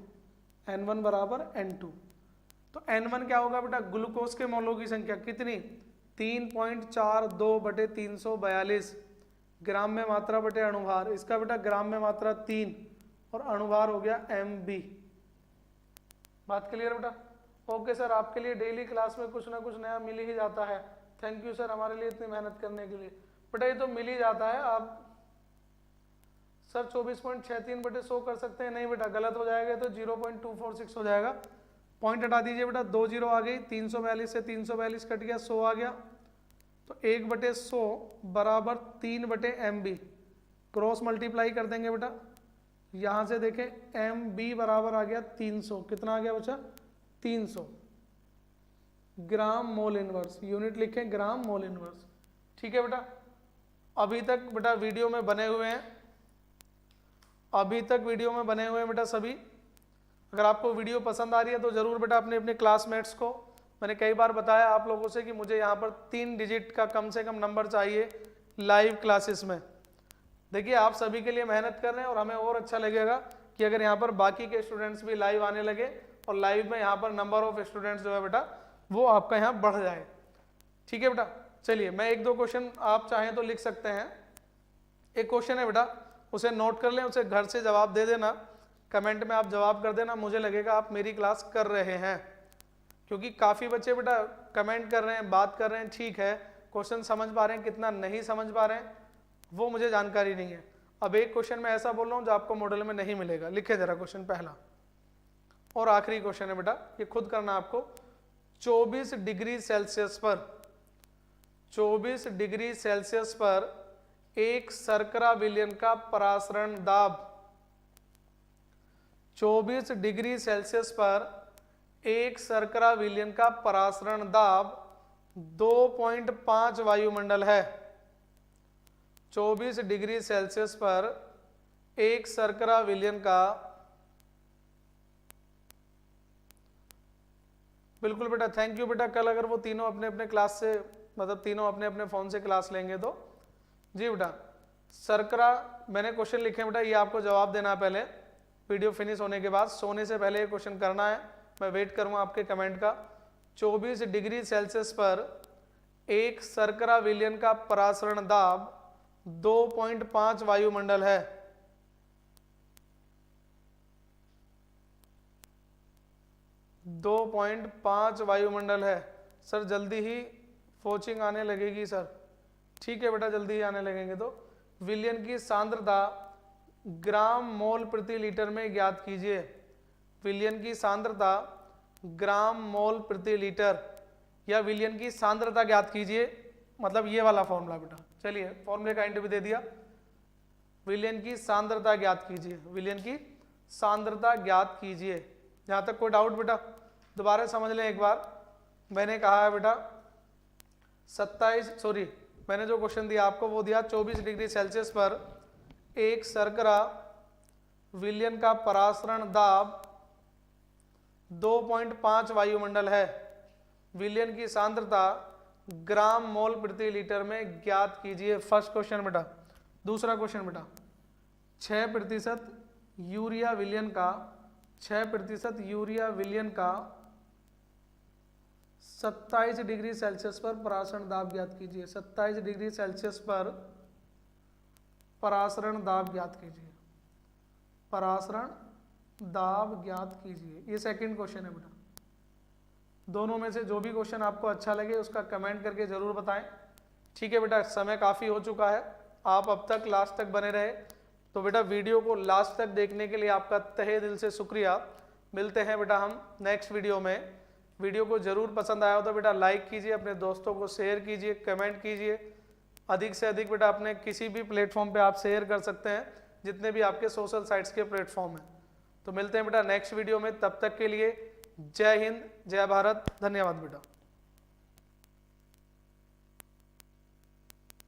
N1 बराबर N2। तो N1 क्या होगा बेटा, ग्लूकोज के मोलों की संख्या कितनी, 3.42/342 ग्राम में मात्रा बटे अणुभार। इसका बेटा ग्राम में मात्रा 3 और अणुभार हो गया MB। बात क्लियर बेटा, ओके सर। आपके लिए डेली क्लास में कुछ ना कुछ नया मिल ही जाता है, थैंक यू सर हमारे लिए इतनी मेहनत करने के लिए। बेटा ये तो मिल ही जाता है, आप सर 24.63/100 कर सकते हैं, नहीं बेटा गलत हो जाएगा, तो 0.246 हो जाएगा। पॉइंट हटा दीजिए बेटा, 2 0 आ गई, 342 से 342 कट गया, 100 आ गया, तो 1/100 बराबर 3/MB। क्रॉस मल्टीप्लाई कर देंगे बेटा, यहां से देखें MB बराबर आ गया 300। कितना आ गया बच्चा, 300। ग्राम मोल इनवर्स, यूनिट लिखें ग्राम मोल इनवर्स। ठीक है बेटा, अभी तक बेटा वीडियो में बने हुए हैं, अभी तक वीडियो में बने हुए हैं बेटा सभी। अगर आपको वीडियो पसंद आ रही है तो ज़रूर बेटा अपने अपने क्लासमेट्स को, मैंने कई बार बताया आप लोगों से कि मुझे यहाँ पर 3 डिजिट का कम से कम नंबर चाहिए लाइव क्लासेस में। देखिए आप सभी के लिए मेहनत कर रहे हैं और हमें और अच्छा लगेगा कि अगर यहाँ पर बाकी के स्टूडेंट्स भी लाइव आने लगे और लाइव में यहाँ पर नंबर ऑफ स्टूडेंट्स जो है बेटा वो आपका यहाँ बढ़ जाए। ठीक है बेटा, चलिए मैं 1-2 क्वेश्चन आप चाहें तो लिख सकते हैं। एक क्वेश्चन है बेटा, उसे नोट कर लें, उसे घर से जवाब दे देना, कमेंट में आप जवाब कर देना, मुझे लगेगा आप मेरी क्लास कर रहे हैं। क्योंकि काफ़ी बच्चे बेटा कमेंट कर रहे हैं, बात कर रहे हैं, ठीक है, क्वेश्चन समझ पा रहे हैं, कितना नहीं समझ पा रहे हैं वो मुझे जानकारी नहीं है। अब एक क्वेश्चन मैं ऐसा बोल रहा हूँ जो आपको मॉडल में नहीं मिलेगा, लिखे जरा क्वेश्चन पहला। और आखिरी क्वेश्चन है बेटा, ये खुद करना आपको। 24 डिग्री सेल्सियस पर 24 डिग्री सेल्सियस पर एक शर्करा विलयन का परासरण दाब 24 डिग्री सेल्सियस पर एक शर्करा विलयन का परासरण दाब 2.5 वायुमंडल है। 24 डिग्री सेल्सियस पर एक शर्करा विलयन का, बिल्कुल बेटा, थैंक यू बेटा। कल अगर वो तीनों अपने अपने क्लास से, मतलब तीनों अपने अपने फोन से क्लास लेंगे तो जी बेटा। शर्करा, मैंने क्वेश्चन लिखे बेटा, ये आपको जवाब देना है पहले, वीडियो फिनिश होने के बाद, सोने से पहले ये क्वेश्चन करना है। मैं वेट करूंगा आपके कमेंट का। 24 डिग्री सेल्सियस पर एक शर्करा विलयन का परासरण दाब 2.5 वायुमंडल है। दो 2.5 वायुमंडल है। सर जल्दी ही कोचिंग आने लगेगी सर। ठीक है बेटा, जल्दी ही आने लगेंगे। तो विलयन की सांद्रता ग्राम मोल प्रति लीटर में ज्ञात कीजिए। विलयन की सांद्रता ग्राम मोल प्रति लीटर, या विलयन की सांद्रता ज्ञात कीजिए, मतलब ये वाला फॉर्मूला बेटा। चलिए फॉर्मूले का हिंट भी दे दिया। विलयन की सांद्रता ज्ञात कीजिए, विलयन की सांद्रता ज्ञात कीजिए। यहाँ तक कोई डाउट बेटा? दोबारा समझ लें एक बार। मैंने कहा है बेटा 27, मैंने जो क्वेश्चन दिया आपको वो दिया 24 डिग्री सेल्सियस पर एक शर्करा विलयन का परासरण दाब 2.5 वायुमंडल है। विलयन की सांद्रता ग्राम मोल प्रति लीटर में ज्ञात कीजिए। फर्स्ट क्वेश्चन बेटा। दूसरा क्वेश्चन बेटा, 6% यूरिया विलयन का 6% यूरिया विलयन का 27 डिग्री सेल्सियस पर परासरण दाब ज्ञात कीजिए। 27 डिग्री सेल्सियस पर परासरण दाब ज्ञात कीजिए। परासरण दाब ज्ञात कीजिए, ये सेकंड क्वेश्चन है बेटा। दोनों में से जो भी क्वेश्चन आपको अच्छा लगे उसका कमेंट करके जरूर बताएं। ठीक है बेटा, समय काफ़ी हो चुका है, आप अब तक लास्ट तक बने रहे, तो बेटा वीडियो को लास्ट तक देखने के लिए आपका तहे दिल से शुक्रिया। मिलते हैं बेटा हम नेक्स्ट वीडियो में। वीडियो को जरूर पसंद आया हो तो बेटा लाइक कीजिए, अपने दोस्तों को शेयर कीजिए, कमेंट कीजिए, अधिक से अधिक बेटा अपने किसी भी प्लेटफॉर्म पे आप शेयर कर सकते हैं, जितने भी आपके सोशल साइट्स के प्लेटफॉर्म हैं। तो मिलते हैं बेटा नेक्स्ट वीडियो में, तब तक के लिए जय हिंद, जय भारत, धन्यवाद बेटा।